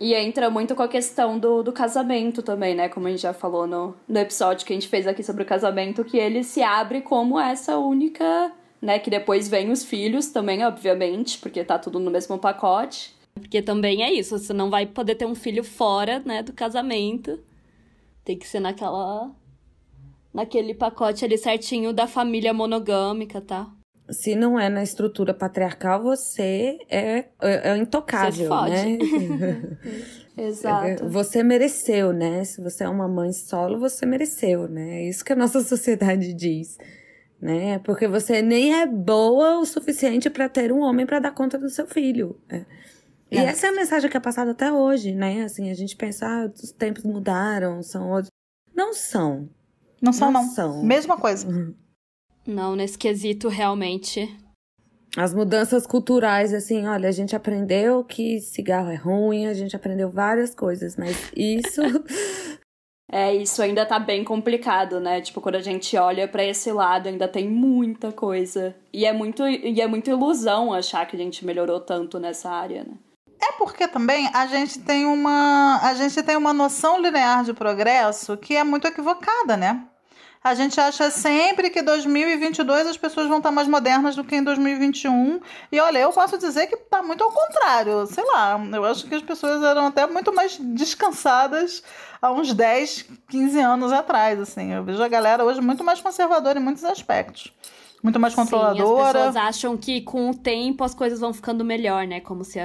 E entra muito com a questão do casamento também, né? Como a gente já falou no episódio que a gente fez aqui sobre o casamento, que ele se abre como essa única... Né, que depois vem os filhos também, obviamente, porque tá tudo no mesmo pacote. Porque também é isso, você não vai poder ter um filho fora, né, do casamento. Tem que ser naquele pacote ali certinho da família monogâmica, tá? Se não é na estrutura patriarcal, você é intocável, né? Exato. Você mereceu, né? Se você é uma mãe solo, você mereceu, né? É isso que a nossa sociedade diz. Né? Porque você nem é boa o suficiente para ter um homem para dar conta do seu filho. E essa é a mensagem que é passada até hoje, né? Assim, a gente pensa, os tempos mudaram, são outros. Não são. Não são. Mesma coisa. Não, nesse quesito, realmente. As mudanças culturais, assim, olha, a gente aprendeu que cigarro é ruim, a gente aprendeu várias coisas, mas isso... Isso ainda tá bem complicado, né? Tipo, quando a gente olha pra esse lado, ainda tem muita coisa. E é muito ilusão achar que a gente melhorou tanto nessa área, né? É porque também a gente tem uma noção linear de progresso que é muito equivocada, né? A gente acha sempre que em 2022 as pessoas vão estar mais modernas do que em 2021. E olha, eu posso dizer que está muito ao contrário. Sei lá, eu acho que as pessoas eram até muito mais descansadas há uns 10, 15 anos atrás. Assim. Eu vejo a galera hoje muito mais conservadora em muitos aspectos. Muito mais controladora. Sim, as pessoas acham que com o tempo as coisas vão ficando melhor, né? Como se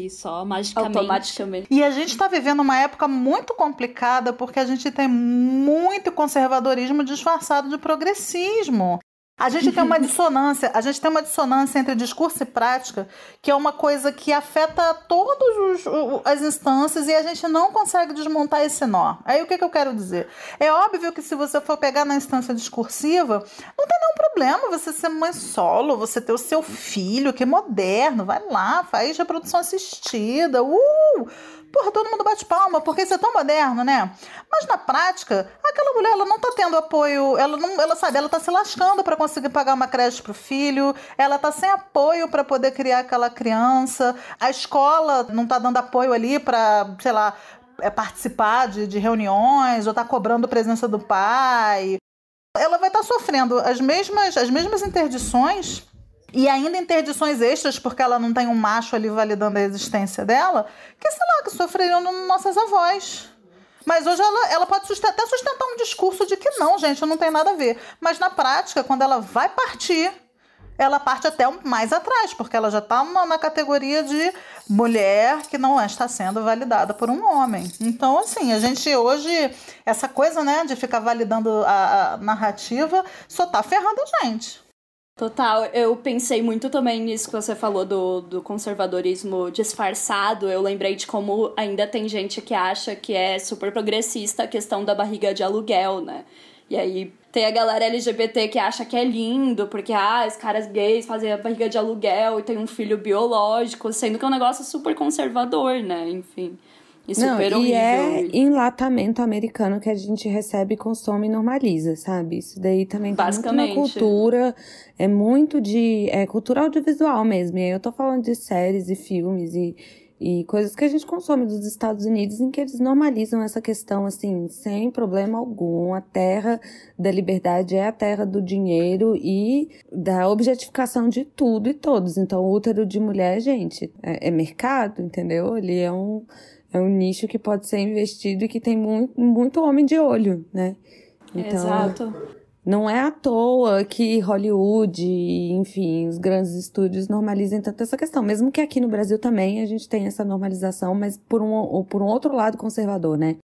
só magicamente... Automaticamente. E a gente está vivendo uma época muito complicada porque a gente tem muito conservadorismo disfarçado de progressismo. A gente tem uma dissonância entre discurso e prática, que é uma coisa que afeta todas as instâncias e a gente não consegue desmontar esse nó. Aí o que eu quero dizer? É óbvio que se você for pegar na instância discursiva, não tem nenhum problema você ser mãe solo, você ter o seu filho, que é moderno, vai lá, faz reprodução assistida, Porra, todo mundo bate palma, porque isso é tão moderno, né? Mas na prática, aquela mulher, ela não tá tendo apoio, ela tá se lascando para conseguir pagar uma creche pro filho, ela tá sem apoio para poder criar aquela criança, a escola não tá dando apoio ali para, sei lá, participar de reuniões, ou tá cobrando presença do pai. Ela vai estar sofrendo as mesmas interdições, e ainda interdições extras, porque ela não tem um macho ali validando a existência dela, que, sei lá, que sofreriam nossas avós. Mas hoje ela pode até sustentar um discurso de que não, gente, não tem nada a ver. Mas na prática, quando ela vai partir, ela parte até mais atrás, porque ela já está na categoria de mulher que não está sendo validada por um homem. Então, assim, a gente hoje, essa coisa, né, de ficar validando a narrativa, só tá ferrando a gente. Total, eu pensei muito também nisso que você falou do conservadorismo disfarçado. Eu lembrei de como ainda tem gente que acha que é super progressista a questão da barriga de aluguel, né? E aí tem a galera LGBT que acha que é lindo, porque os caras gays fazem a barriga de aluguel e tem um filho biológico, sendo que é um negócio super conservador, né? Enfim... E super horrível. E é enlatamento americano que a gente recebe, consome e normaliza, sabe? Isso daí também tá muito na cultura, é muito de... É cultura audiovisual mesmo. E aí eu tô falando de séries e filmes e coisas que a gente consome dos Estados Unidos, em que eles normalizam essa questão, assim, sem problema algum. A terra da liberdade é a terra do dinheiro e da objetificação de tudo e todos. Então, o útero de mulher, gente, é mercado, entendeu? Ele é um nicho que pode ser investido e que tem muito homem de olho, né? Então, exato. Não é à toa que Hollywood, enfim, os grandes estúdios normalizem tanto essa questão. Mesmo que aqui no Brasil também a gente tem essa normalização, mas por um outro lado conservador, né?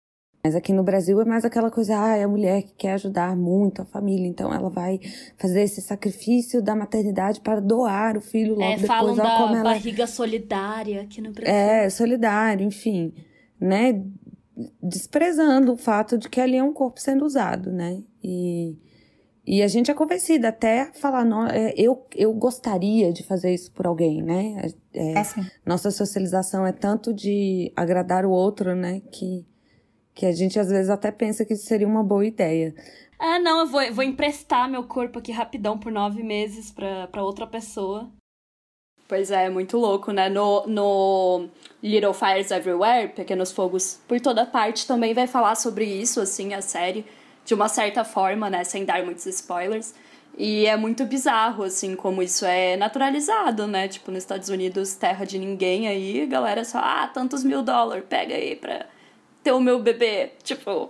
Mas aqui no Brasil é mais aquela coisa, é a mulher que quer ajudar muito a família, então ela vai fazer esse sacrifício da maternidade para doar o filho logo depois. Falam da barriga solidária aqui no Brasil. Solidário, enfim, né? Desprezando o fato de que ali é um corpo sendo usado, né? E E a gente é convencida até a falar, não, eu gostaria de fazer isso por alguém, né? Nossa socialização é tanto de agradar o outro, né? Que a gente às vezes até pensa que isso seria uma boa ideia. Não, eu vou emprestar meu corpo aqui rapidão por 9 meses pra outra pessoa. Pois é muito louco, né? No Little Fires Everywhere, Pequenos Fogos por Toda Parte, também vai falar sobre isso, assim, a série, de uma certa forma, né? Sem dar muitos spoilers. E é muito bizarro, assim, como isso é naturalizado, né? Tipo, nos Estados Unidos, terra de ninguém aí, a galera só, tantos $1.000, pega aí pra ter o meu bebê. Tipo,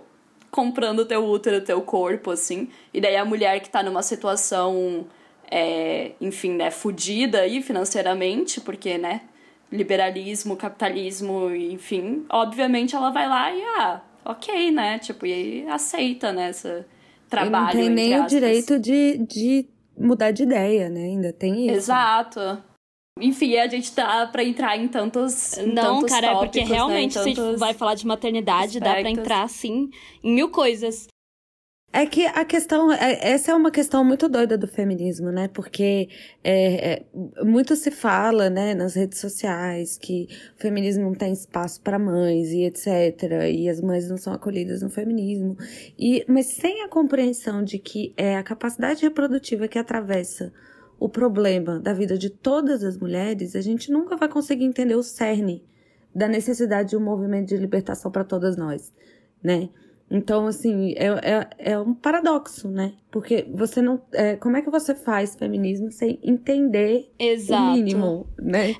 comprando o teu útero, o teu corpo, assim. E daí a mulher que tá numa situação... enfim, né, fudida aí financeiramente, porque, né, liberalismo, capitalismo, enfim, obviamente ela vai lá e, ok, né, tipo, e aceita, né, esse trabalho, e não tem nem aspas. o direito de mudar de ideia, né, ainda tem isso. Exato. Enfim, a gente tá pra entrar em tantos Não, cara, tópicos, porque realmente, né, se a gente vai falar de maternidade, dá pra entrar, assim, em 1000 coisas. É que a questão, essa é uma questão muito doida do feminismo, né? Porque muito se fala, né, nas redes sociais que o feminismo não tem espaço para mães e etc. E as mães não são acolhidas no feminismo. Mas sem a compreensão de que é a capacidade reprodutiva que atravessa o problema da vida de todas as mulheres, a gente nunca vai conseguir entender o cerne da necessidade de um movimento de libertação para todas nós, né? Então, assim, é um paradoxo, né? Porque você não... como é que você faz feminismo sem entender Exato. O mínimo, né?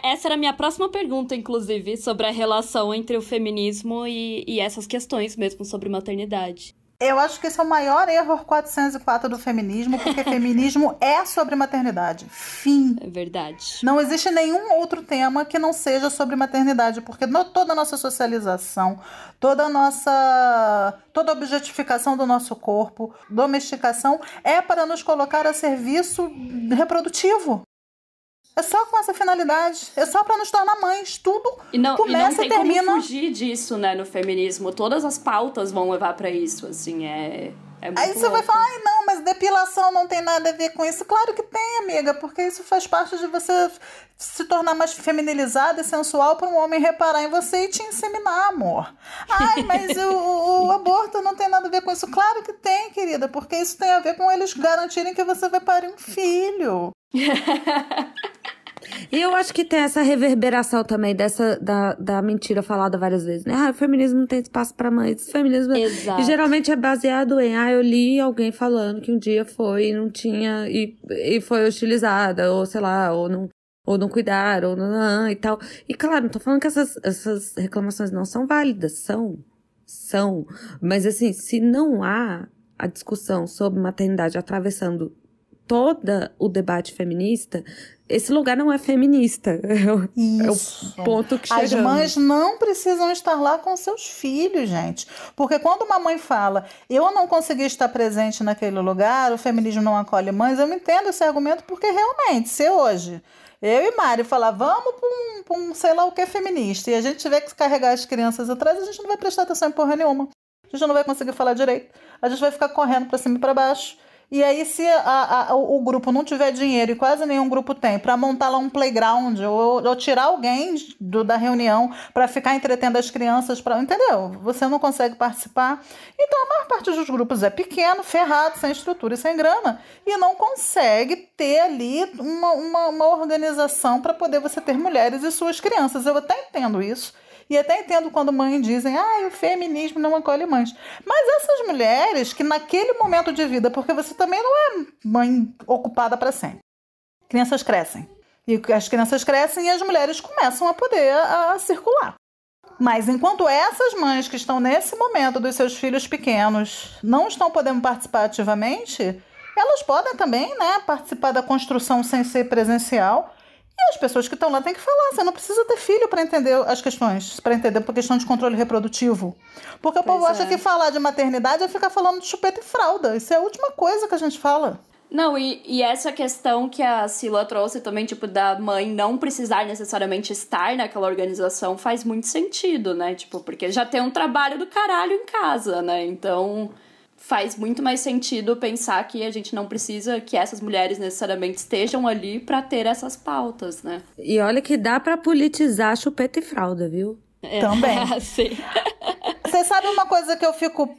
Essa era a minha próxima pergunta, inclusive, sobre a relação entre o feminismo e essas questões mesmo sobre maternidade. Eu acho que esse é o maior erro 404 do feminismo, porque feminismo é sobre maternidade. Fim. É verdade. Não existe nenhum outro tema que não seja sobre maternidade, porque toda a nossa socialização, toda a objetificação do nosso corpo, domesticação, é para nos colocar a serviço reprodutivo. É só com essa finalidade. É só pra nos tornar mães. Tudo começa e termina... E não tem como fugir disso, né, no feminismo. Todas as pautas vão levar pra isso, assim, é muito Aí você vai falar, não, mas depilação não tem nada a ver com isso. Claro que tem, amiga, porque isso faz parte de você se tornar mais feminilizada e sensual para um homem reparar em você e te inseminar, amor. Mas o aborto não tem nada a ver com isso. Claro que tem, querida, porque isso tem a ver com eles garantirem que você vai parir um filho. E eu acho que tem essa reverberação também da mentira falada várias vezes, né? O feminismo não tem espaço pra mães. O feminismo... Exato. E geralmente é baseado em... eu li alguém falando que um dia foi e não tinha... E foi hostilizada, ou sei lá, ou não cuidaram, ou não, e tal. E claro, não tô falando que essas reclamações não são válidas. São. Mas assim, se não há a discussão sobre maternidade atravessando todo o debate feminista... Esse lugar não é feminista. Isso. É o ponto que chegamos. As mães não precisam estar lá com seus filhos, gente. Porque quando uma mãe fala, eu não consegui estar presente naquele lugar, o feminismo não acolhe mães, eu não entendo esse argumento, porque realmente, se hoje eu e Mari falar, vamos para um sei lá o que feminista, e a gente tiver que carregar as crianças atrás, a gente não vai prestar atenção em porra nenhuma. A gente não vai conseguir falar direito. A gente vai ficar correndo para cima e para baixo. E aí, se o grupo não tiver dinheiro, e quase nenhum grupo tem, para montar lá um playground, ou tirar alguém da reunião para ficar entretendo as crianças, entendeu? Você não consegue participar. Então, a maior parte dos grupos é pequeno, ferrado, sem estrutura e sem grana, e não consegue ter ali uma organização para poder você ter mulheres e suas crianças. Eu até entendo isso. E até entendo quando mães dizem, o feminismo não acolhe mães. Mas essas mulheres que naquele momento de vida, porque você também não é mãe ocupada para sempre. Crianças crescem. E as crianças crescem e as mulheres começam a poder a circular. Mas enquanto essas mães que estão nesse momento dos seus filhos pequenos não estão podendo participar ativamente, elas podem também, né, participar da construção sem ser presencial. E as pessoas que estão lá têm que falar. Você não precisa ter filho para entender as questões, para entender a questão de controle reprodutivo. Porque o povo acha que falar de maternidade é ficar falando de chupeta e fralda. Isso é a última coisa que a gente fala. Não, e essa questão que a Sila trouxe também, tipo, da mãe não precisar necessariamente estar naquela organização faz muito sentido, né? Tipo, porque já tem um trabalho do caralho em casa, né? Então, faz muito mais sentido pensar que a gente não precisa que essas mulheres necessariamente estejam ali pra ter essas pautas, né? E olha que dá pra politizar chupeta e fralda, viu? Também. Sim. Vocês sabem uma coisa que eu fico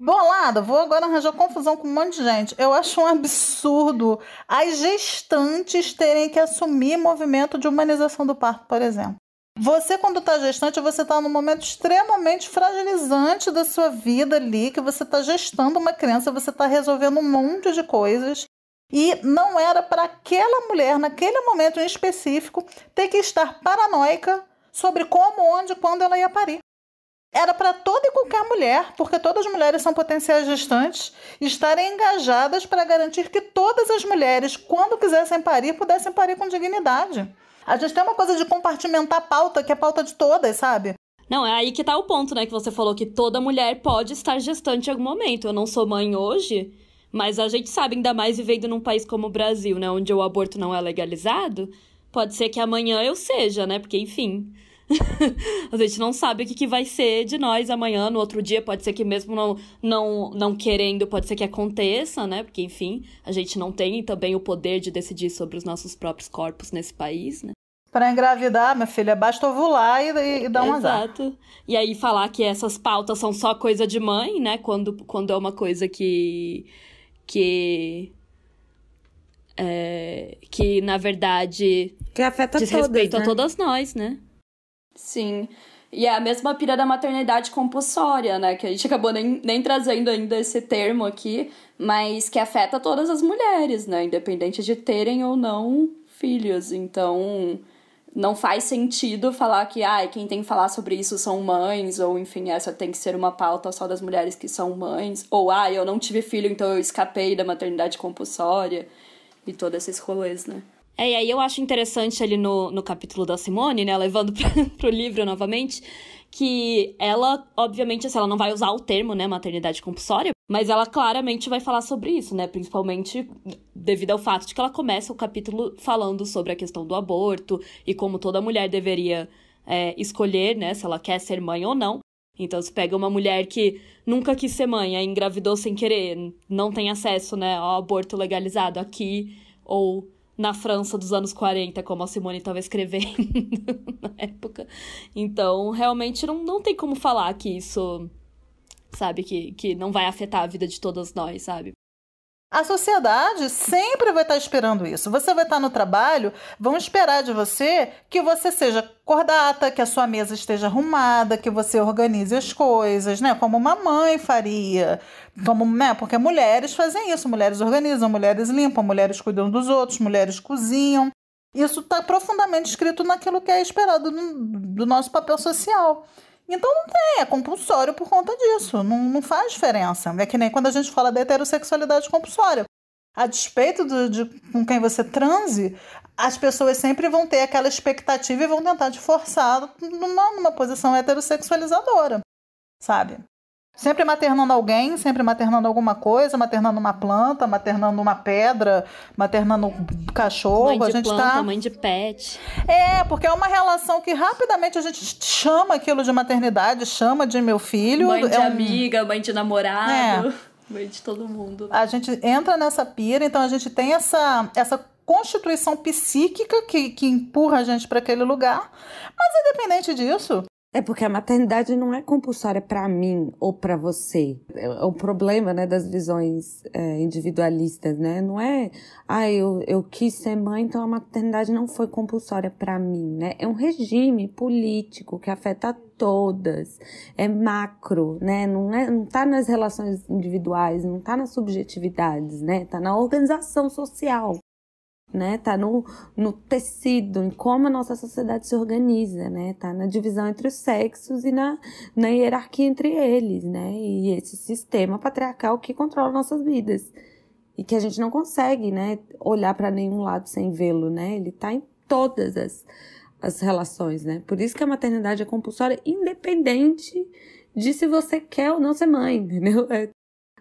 bolada? Vou agora arranjar confusão com um monte de gente. Eu acho um absurdo as gestantes terem que assumir movimento de humanização do parto, por exemplo. Você, quando está gestante, você está num momento extremamente fragilizante da sua vida ali, que você está gestando uma criança, você está resolvendo um monte de coisas. E não era para aquela mulher, naquele momento em específico, ter que estar paranoica sobre como, onde, quando ela ia parir. Era para toda e qualquer mulher, porque todas as mulheres são potenciais gestantes, estarem engajadas para garantir que todas as mulheres, quando quisessem parir, pudessem parir com dignidade. A gente tem uma coisa de compartimentar a pauta, que é a pauta de todas, sabe? Não, é aí que tá o ponto, né? Que você falou que toda mulher pode estar gestante em algum momento. Eu não sou mãe hoje, mas a gente sabe, ainda mais vivendo num país como o Brasil, né? Onde o aborto não é legalizado, pode ser que amanhã eu seja, né? Porque, enfim... a gente não sabe o que vai ser de nós amanhã, no outro dia. Pode ser que mesmo não querendo, pode ser que aconteça, né? Porque, enfim, a gente não tem também o poder de decidir sobre os nossos próprios corpos nesse país, né? Para engravidar, minha filha, basta ovular e dar um azar. Exato. E aí falar que essas pautas são só coisa de mãe, né? Quando é uma coisa que na verdade, Que afeta diz todas, respeito né? a todas nós, né? Sim. E é a mesma pira da maternidade compulsória, né? Que a gente acabou nem trazendo ainda esse termo aqui, mas que afeta todas as mulheres, né? Independente de terem ou não filhos. Então, não faz sentido falar que quem tem que falar sobre isso são mães, ou enfim, essa tem que ser uma pauta só das mulheres que são mães, ou eu não tive filho, então eu escapei da maternidade compulsória, e todos esses rolês, né? E aí eu acho interessante ali no capítulo da Simone, né, levando pro livro novamente, que ela, obviamente, assim, ela não vai usar o termo, né, maternidade compulsória, mas ela claramente vai falar sobre isso, né, principalmente devido ao fato de que ela começa o capítulo falando sobre a questão do aborto e como toda mulher deveria escolher, né, se ela quer ser mãe ou não. Então, se pega uma mulher que nunca quis ser mãe, aí engravidou sem querer, não tem acesso, né, ao aborto legalizado aqui ou na França dos anos 40, como a Simone estava escrevendo na época. Então, realmente não tem como falar que isso, sabe, que não vai afetar a vida de todas nós, sabe? A sociedade sempre vai estar esperando isso. Você vai estar no trabalho, vão esperar de você que você seja cordata, que a sua mesa esteja arrumada, que você organize as coisas, né? Como uma mãe faria. Porque mulheres fazem isso. Mulheres organizam, mulheres limpam, mulheres cuidam dos outros, mulheres cozinham. Isso está profundamente escrito naquilo que é esperado do nosso papel social. Então não tem, é compulsório por conta disso, não faz diferença. É que nem quando a gente fala da heterossexualidade compulsória. A despeito de com quem você transe, as pessoas sempre vão ter aquela expectativa e vão tentar te forçar numa posição heterossexualizadora, sabe? Sempre maternando alguém, sempre maternando alguma coisa, maternando uma planta, maternando uma pedra, maternando um cachorro. Mãe de a gente planta, mãe de pet. Porque é uma relação que rapidamente a gente chama aquilo de maternidade, chama de meu filho. Mãe de amiga, mãe de namorado, mãe de todo mundo. A gente entra nessa pira, então a gente tem essa constituição psíquica que empurra a gente para aquele lugar. Mas independente disso... É porque a maternidade não é compulsória para mim ou para você. É o problema, né, das visões individualistas, né? Não é, eu quis ser mãe, então a maternidade não foi compulsória para mim, né? É um regime político que afeta todas. É macro, né? Não tá nas relações individuais, não tá nas subjetividades, né? Tá na organização social. Né? Tá no tecido, em como a nossa sociedade se organiza, né? Tá na divisão entre os sexos e na hierarquia entre eles, né? E esse sistema patriarcal que controla nossas vidas e que a gente não consegue, né, olhar para nenhum lado sem vê-lo, né? Ele tá em todas as relações, né? Por isso que a maternidade é compulsória, independente de se você quer ou não ser mãe, entendeu?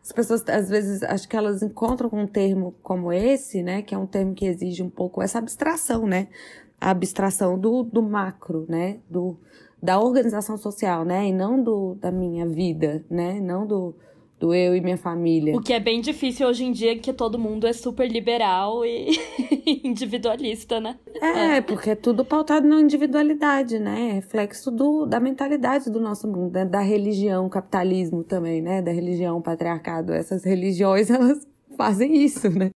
As pessoas, às vezes, acho que elas encontram um termo como esse, né, que é um termo que exige um pouco essa abstração, né, a abstração do macro, né, da organização social, né, e não da minha vida, né, não do do eu e minha família. O que é bem difícil hoje em dia, que todo mundo é super liberal e individualista, né? Porque é tudo pautado na individualidade, né? É reflexo da mentalidade do nosso mundo, né? Da religião, capitalismo também, né? Da religião, patriarcado. Essas religiões, elas fazem isso, né?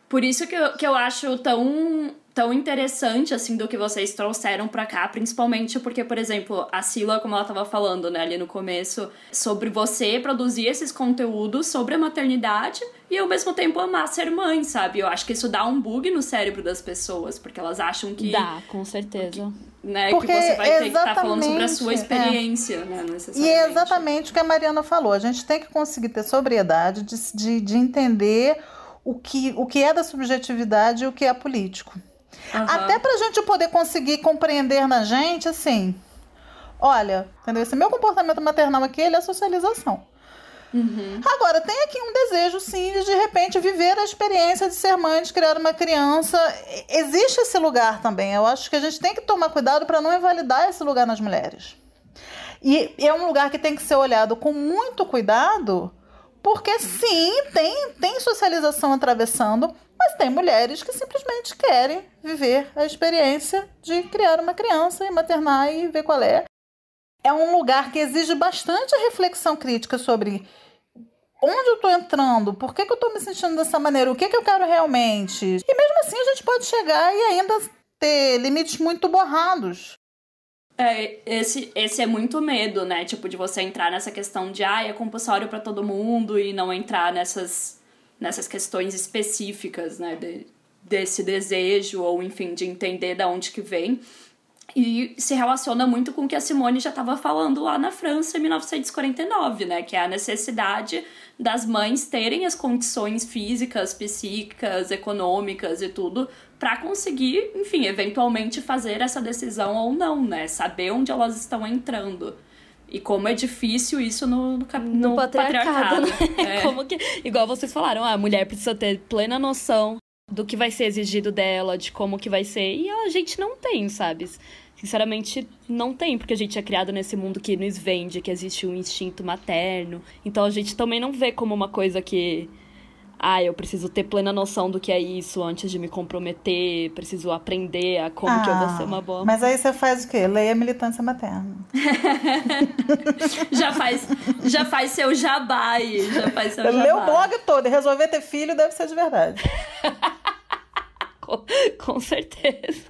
Por isso que eu acho tão interessante, assim, do que vocês trouxeram pra cá, principalmente porque, por exemplo, a Sila, como ela tava falando, né, ali no começo, sobre você produzir esses conteúdos sobre a maternidade e, ao mesmo tempo, amar ser mãe, sabe? Eu acho que isso dá um bug no cérebro das pessoas, porque elas acham que... Dá, com certeza. Né, porque que você vai ter que estar falando sobre a sua experiência, né, necessariamente. E é exatamente o que a Mariana falou. A gente tem que conseguir ter sobriedade de entender o que é da subjetividade e o que é político. Até pra gente poder conseguir compreender na gente, assim, olha, entendeu? Esse meu comportamento maternal aqui, ele é socialização. Agora, tem aqui um desejo, sim, de repente viver a experiência de ser mãe, de criar uma criança. Existe esse lugar também. Eu acho que a gente tem que tomar cuidado para não invalidar esse lugar nas mulheres. E é um lugar que tem que ser olhado com muito cuidado, porque sim, tem socialização atravessando, mas tem mulheres que simplesmente querem viver a experiência de criar uma criança e maternar e ver qual é. É um lugar que exige bastante reflexão crítica sobre onde eu estou entrando, por que eu estou me sentindo dessa maneira, o que eu quero realmente. E mesmo assim a gente pode chegar e ainda ter limites muito borrados. Esse é muito medo, né? Tipo, de você entrar nessa questão de é compulsório pra todo mundo e não entrar nessas questões específicas, né? Desse desejo ou, enfim, de entender de onde que vem. E se relaciona muito com o que a Simone já estava falando lá na França em 1949, né? Que é a necessidade das mães terem as condições físicas, psíquicas, econômicas e tudo para conseguir, enfim, eventualmente fazer essa decisão ou não, né? Saber onde elas estão entrando. E como é difícil isso no patriarcado. Né? Como que, igual vocês falaram, a mulher precisa ter plena noção do que vai ser exigido dela, de como que vai ser. E a gente não tem, sabe? Sinceramente, não tem, porque a gente é criado nesse mundo que nos vende, que existe um instinto materno. Então a gente também não vê como uma coisa que... eu preciso ter plena noção do que é isso antes de me comprometer, preciso aprender a como que eu vou ser uma boa... Mas aí você faz o quê? Leia Militância Materna. já faz seu jabá aí, Lê o blog todo e resolver ter filho deve ser de verdade. Com certeza.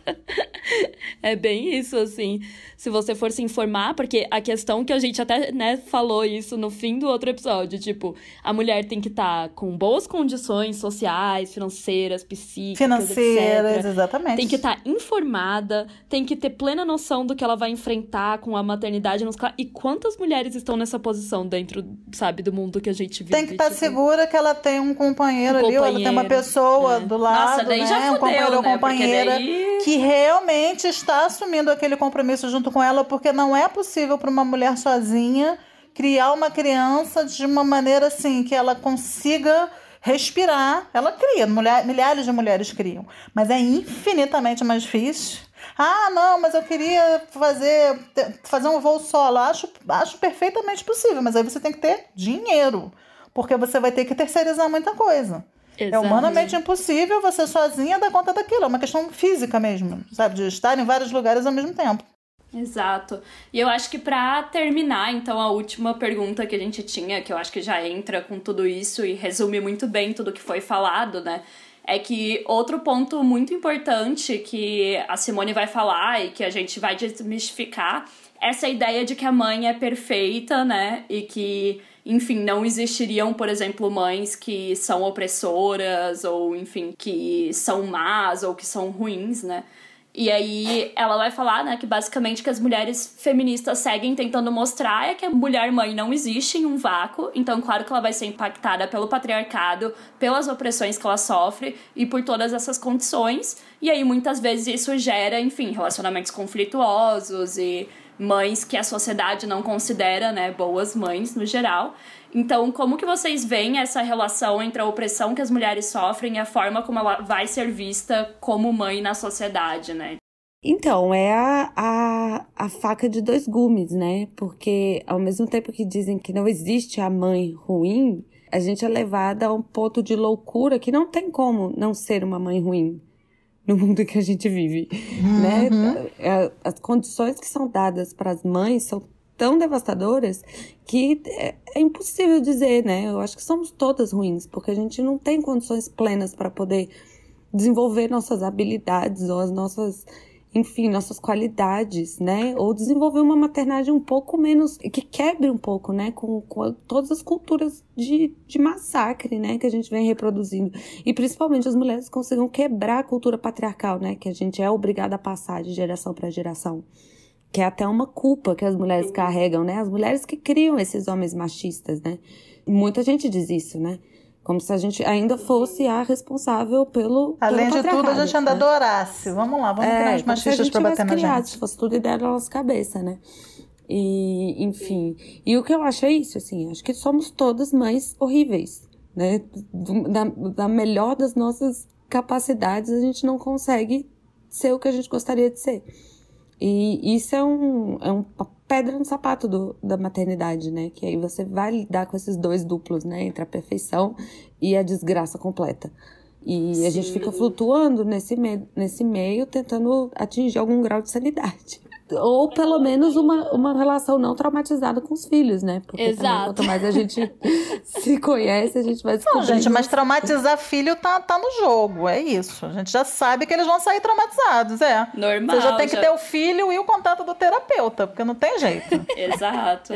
É bem isso, assim. Se você for se informar, porque a questão que a gente até, né, falou isso no fim do outro episódio, tipo, a mulher tem que estar com boas condições sociais, financeiras, psíquicas, etc. Exatamente. Tem que estar informada, tem que ter plena noção do que ela vai enfrentar com a maternidade. E quantas mulheres estão nessa posição dentro, sabe, do mundo que a gente vive? Tem que estar segura que ela tem um companheiro ali, ou ela tem uma pessoa do lado, nossa, daí né? Já fudeu, um companheiro ou companheira daí... que realmente está assumindo aquele compromisso junto com ela, porque não é possível para uma mulher sozinha criar uma criança de uma maneira assim, que ela consiga respirar. Ela cria, milhares de mulheres criam, mas é infinitamente mais difícil. Não, mas eu queria fazer um voo solo. Acho perfeitamente possível, mas aí você tem que ter dinheiro, porque você vai ter que terceirizar muita coisa. Exato. É humanamente impossível você sozinha dar conta daquilo. É uma questão física mesmo, sabe? De estar em vários lugares ao mesmo tempo. Exato. E eu acho que pra terminar, então, a última pergunta que a gente tinha, que eu acho que já entra com tudo isso e resume muito bem tudo que foi falado, né? É que outro ponto muito importante que a Simone vai falar e que a gente vai desmistificar essa ideia de que a mãe é perfeita, né? E que, enfim, não existiriam, por exemplo, mães que são opressoras ou, enfim, que são más ou que são ruins, né? E aí ela vai falar, né, que basicamente que as mulheres feministas seguem tentando mostrar é que a mulher mãe não existe em um vácuo. Então, claro que ela vai ser impactada pelo patriarcado, pelas opressões que ela sofre e por todas essas condições. E aí, muitas vezes, isso gera, enfim, relacionamentos conflituosos e mães que a sociedade não considera, né, boas mães no geral. Então, como que vocês veem essa relação entre a opressão que as mulheres sofrem e a forma como ela vai ser vista como mãe na sociedade, né? Então, é a faca de dois gumes, né? Porque ao mesmo tempo que dizem que não existe a mãe ruim, a gente é levada a um ponto de loucura que não tem como não ser uma mãe ruim no mundo que a gente vive, né? As condições que são dadas para as mães são tão devastadoras que é impossível dizer, né? Eu acho que somos todas ruins, porque a gente não tem condições plenas para poder desenvolver nossas habilidades ou as nossas... enfim, nossas qualidades, né? Ou desenvolver uma maternagem um pouco menos... que quebre um pouco, né? Com todas as culturas de massacre, né? Que a gente vem reproduzindo. E principalmente as mulheres consigam quebrar a cultura patriarcal, né? Que a gente é obrigada a passar de geração para geração. Que é até uma culpa que as mulheres carregam, né? As mulheres que criam esses homens machistas, né? Muita gente diz isso, né? Como se a gente ainda fosse a responsável pelo Além de tudo, a gente ainda né? adorasse. Vamos lá, vamos criar os machistas pra bater na gente. Se fosse tudo ideia da nossa cabeça, né? E, enfim. E o que eu acho é isso, assim. Acho que somos todas mães horríveis, né? Da melhor das nossas capacidades, a gente não consegue ser o que a gente gostaria de ser. E isso é uma pedra no sapato da maternidade, né? Que aí você vai lidar com esses dois duplos, né? Entre a perfeição e a desgraça completa. E Sim. A gente fica flutuando nesse meio, tentando atingir algum grau de sanidade. Ou pelo menos uma relação não traumatizada com os filhos, né? Porque Exato. Também, quanto mais a gente se conhece, a gente vai descobrindo... Não, gente, mas traumatizar filho tá no jogo, é isso. A gente já sabe que eles vão sair traumatizados, é. Normal. Você já tem que ter o filho e o contato do terapeuta, porque não tem jeito. Exato.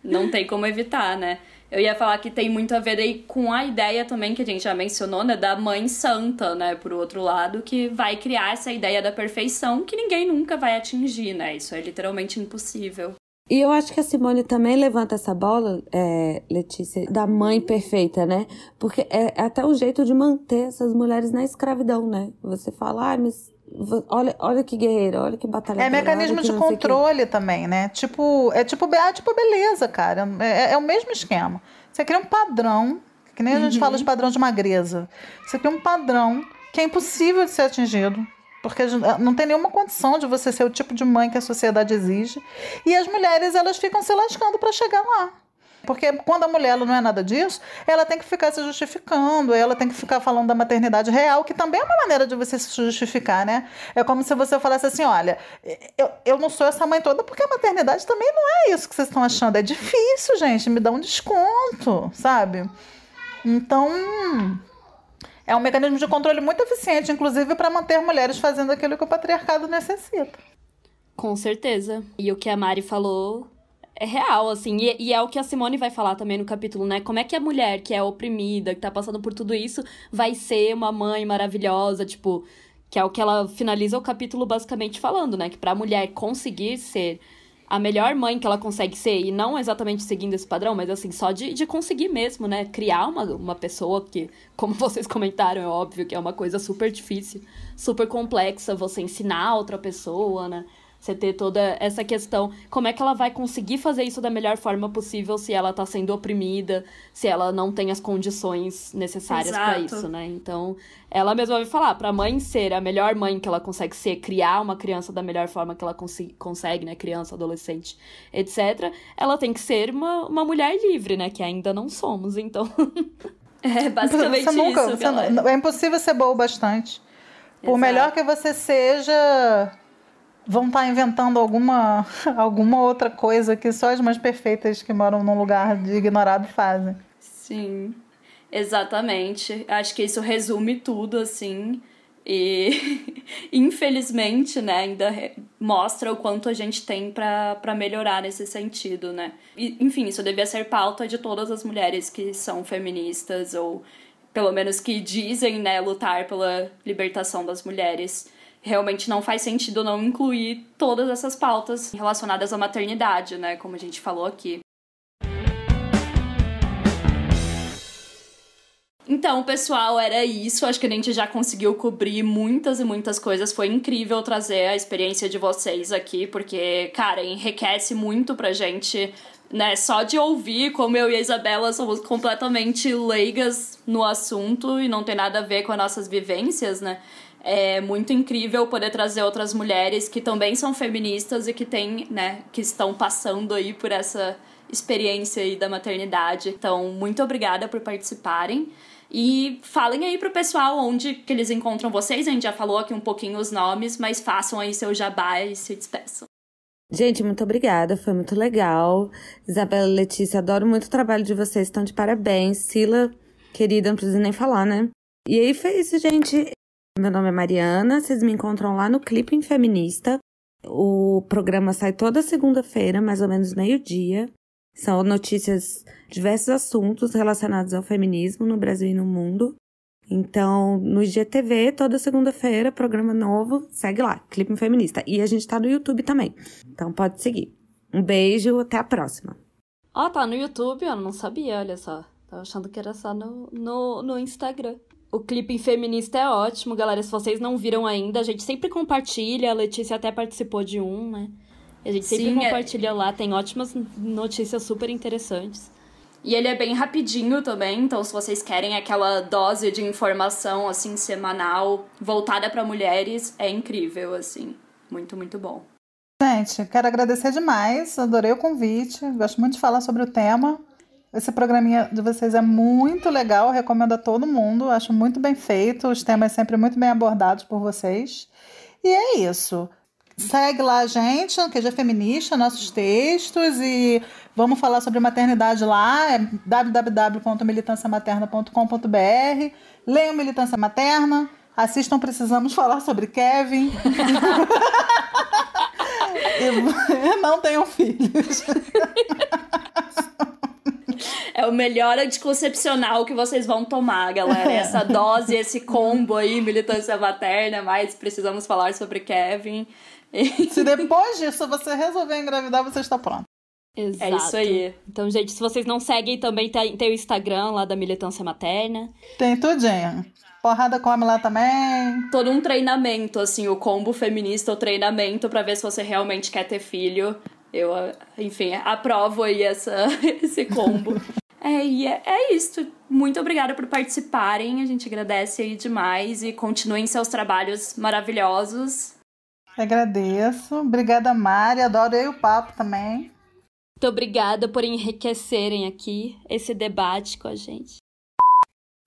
Não tem como evitar, né? Eu ia falar que tem muito a ver aí com a ideia também, que a gente já mencionou, né, da mãe santa, né, por outro lado, que vai criar essa ideia da perfeição que ninguém nunca vai atingir, né, isso é literalmente impossível. E eu acho que a Simone também levanta essa bola, Letícia, da mãe perfeita, né, porque é até o jeito de manter essas mulheres na escravidão, né, você fala, mas... Olha que guerreira, olha que batalhadora. É mecanismo de controle também, né? Tipo beleza, cara. É o mesmo esquema. Você cria um padrão, que nem a gente fala de padrão de magreza. Você cria um padrão que é impossível de ser atingido. Porque não tem nenhuma condição de você ser o tipo de mãe que a sociedade exige. E as mulheres, elas ficam se lascando para chegar lá. Porque quando a mulher ela não é nada disso, ela tem que ficar se justificando, ela tem que ficar falando da maternidade real, que também é uma maneira de você se justificar, né? É como se você falasse assim, olha, eu não sou essa mãe toda porque a maternidade também não é isso que vocês estão achando. É difícil, gente, me dá um desconto, sabe? Então, é um mecanismo de controle muito eficiente, inclusive para manter mulheres fazendo aquilo que o patriarcado necessita. Com certeza. E o que a Mari falou... é real, assim, e é o que a Simone vai falar também no capítulo, né? Como é que a mulher que é oprimida, que tá passando por tudo isso, vai ser uma mãe maravilhosa, tipo... Que é o que ela finaliza o capítulo basicamente falando, né? Que pra mulher conseguir ser a melhor mãe que ela consegue ser, e não exatamente seguindo esse padrão, mas assim, só de conseguir mesmo, né? Criar uma pessoa que, como vocês comentaram, é óbvio que é uma coisa super difícil, super complexa, você ensinar outra pessoa, né? Você ter toda essa questão, como é que ela vai conseguir fazer isso da melhor forma possível se ela tá sendo oprimida, se ela não tem as condições necessárias para isso, né? Então, ela mesma vai falar, pra mãe ser a melhor mãe que ela consegue ser, criar uma criança da melhor forma que ela consegue, né? Criança, adolescente, etc. Ela tem que ser uma mulher livre, né? Que ainda não somos, então... É basicamente isso, é impossível ser boa o bastante. Por melhor que você seja... vão estar inventando alguma outra coisa que só as mães perfeitas que moram num lugar de ignorado fazem. Sim, exatamente. Acho que isso resume tudo, assim. E, infelizmente, né, ainda mostra o quanto a gente tem pra melhorar nesse sentido, né. E, enfim, isso devia ser pauta de todas as mulheres que são feministas ou, pelo menos, que dizem, né, lutar pela libertação das mulheres. Realmente não faz sentido não incluir todas essas pautas relacionadas à maternidade, né? Como a gente falou aqui. Então, pessoal, era isso. Acho que a gente já conseguiu cobrir muitas e muitas coisas. Foi incrível trazer a experiência de vocês aqui, porque, cara, enriquece muito pra gente, né? Só de ouvir, como eu e a Isabela somos completamente leigas no assunto e não tem nada a ver com as nossas vivências, né? É muito incrível poder trazer outras mulheres que também são feministas e que que estão passando aí por essa experiência aí da maternidade. Então, muito obrigada por participarem. E falem aí pro pessoal onde que eles encontram vocês. A gente já falou aqui um pouquinho os nomes, mas façam aí seu jabá e se despeçam. Gente, muito obrigada, foi muito legal. Isabela e Letícia, adoro muito o trabalho de vocês, estão de parabéns. Sila, querida, não preciso nem falar, né? E aí foi isso, gente. Meu nome é Mariana, vocês me encontram lá no Clipping Feminista. O programa sai toda segunda-feira, mais ou menos meio-dia. São notícias, diversos assuntos relacionados ao feminismo no Brasil e no mundo. Então, no IGTV, toda segunda-feira, programa novo, segue lá, Clipping Feminista. E a gente tá no YouTube também, então pode seguir. Um beijo, até a próxima. Tá no YouTube? Eu não sabia, olha só. Tava achando que era só no Instagram. O Clipping Feminista é ótimo, galera. Se vocês não viram ainda, a gente sempre compartilha. A Letícia até participou de um, né? A gente sempre compartilha lá. Tem ótimas notícias super interessantes. E ele é bem rapidinho também. Então, se vocês querem aquela dose de informação, assim, semanal, voltada para mulheres, é incrível, assim. Muito, muito bom. Gente, quero agradecer demais. Adorei o convite. Gosto muito de falar sobre o tema. Esse programinha de vocês é muito legal, recomendo a todo mundo, acho muito bem feito, os temas sempre muito bem abordados por vocês. E é isso. Segue lá a gente, que é feminista, nossos textos, e vamos falar sobre maternidade lá, é www.militanciamaterna.com.br. Leiam Militância Materna, assistam Precisamos Falar sobre Kevin. E não tenham filhos. É o melhor anticoncepcional que vocês vão tomar, galera. Essa dose, esse combo aí, militância materna, mas precisamos falar sobre Kevin. Se depois disso você resolver engravidar, você está pronto. Exato. É isso aí. Então, gente, se vocês não seguem, também tem o Instagram lá da Militância Materna. Tem tudinho. Porrada come lá também. Todo um treinamento, assim, o combo feminista, o treinamento pra ver se você realmente quer ter filho. Eu, enfim, aprovo aí esse combo. É isso. Muito obrigada por participarem. A gente agradece aí demais e continuem seus trabalhos maravilhosos. Agradeço. Obrigada, Mari. Adorei o papo também. Muito obrigada por enriquecerem aqui esse debate com a gente.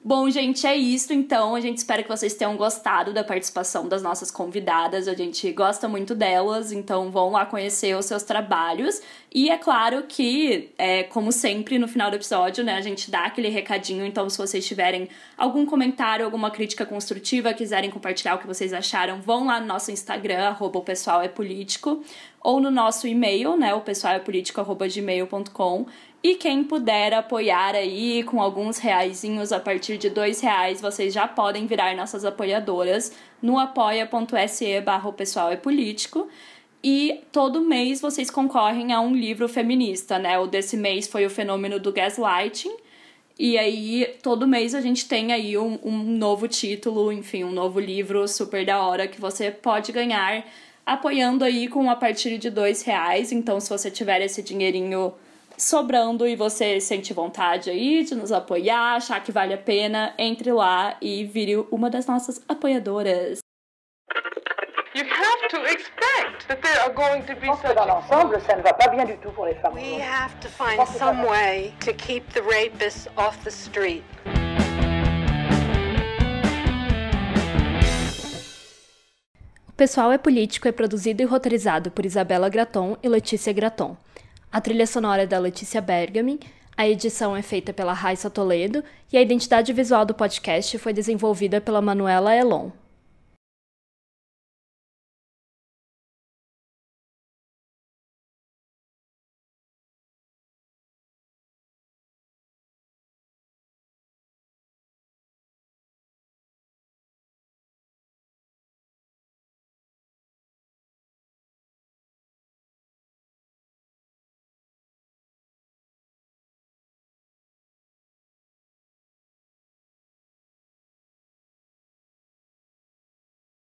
Bom, gente, é isso, então. A gente espera que vocês tenham gostado da participação das nossas convidadas. A gente gosta muito delas, então vão lá conhecer os seus trabalhos. E é claro que, como sempre, no final do episódio, né, a gente dá aquele recadinho. Então, se vocês tiverem algum comentário, alguma crítica construtiva, quiserem compartilhar o que vocês acharam, vão lá no nosso Instagram, @opessoalepolítico, ou no nosso e-mail, né, opessoalepolítico@gmail.com. E quem puder apoiar aí com alguns reaisinhos, a partir de R$2, vocês já podem virar nossas apoiadoras no apoia.se/opessoalepolítico. E todo mês vocês concorrem a um livro feminista, né? O desse mês foi o Fenômeno do Gaslighting. E aí, todo mês a gente tem aí um novo título, enfim, um novo livro super da hora que você pode ganhar apoiando aí a partir de R$2. Então, se você tiver esse dinheirinho sobrando e você sente vontade aí de nos apoiar, achar que vale a pena, entre lá e vire uma das nossas apoiadoras. You have to expect that there are going to be such... Dans l'ensemble, ça ne va pas bien du tout pour les femmes. We have to find some way to keep the rapists off the street. O Pessoal é Político é produzido e roteirizado por Isabela Graton e Letícia Graton. A trilha sonora é da Letícia Bergamin, a edição é feita pela Raissa Toledo e a identidade visual do podcast foi desenvolvida pela Manuela Elon.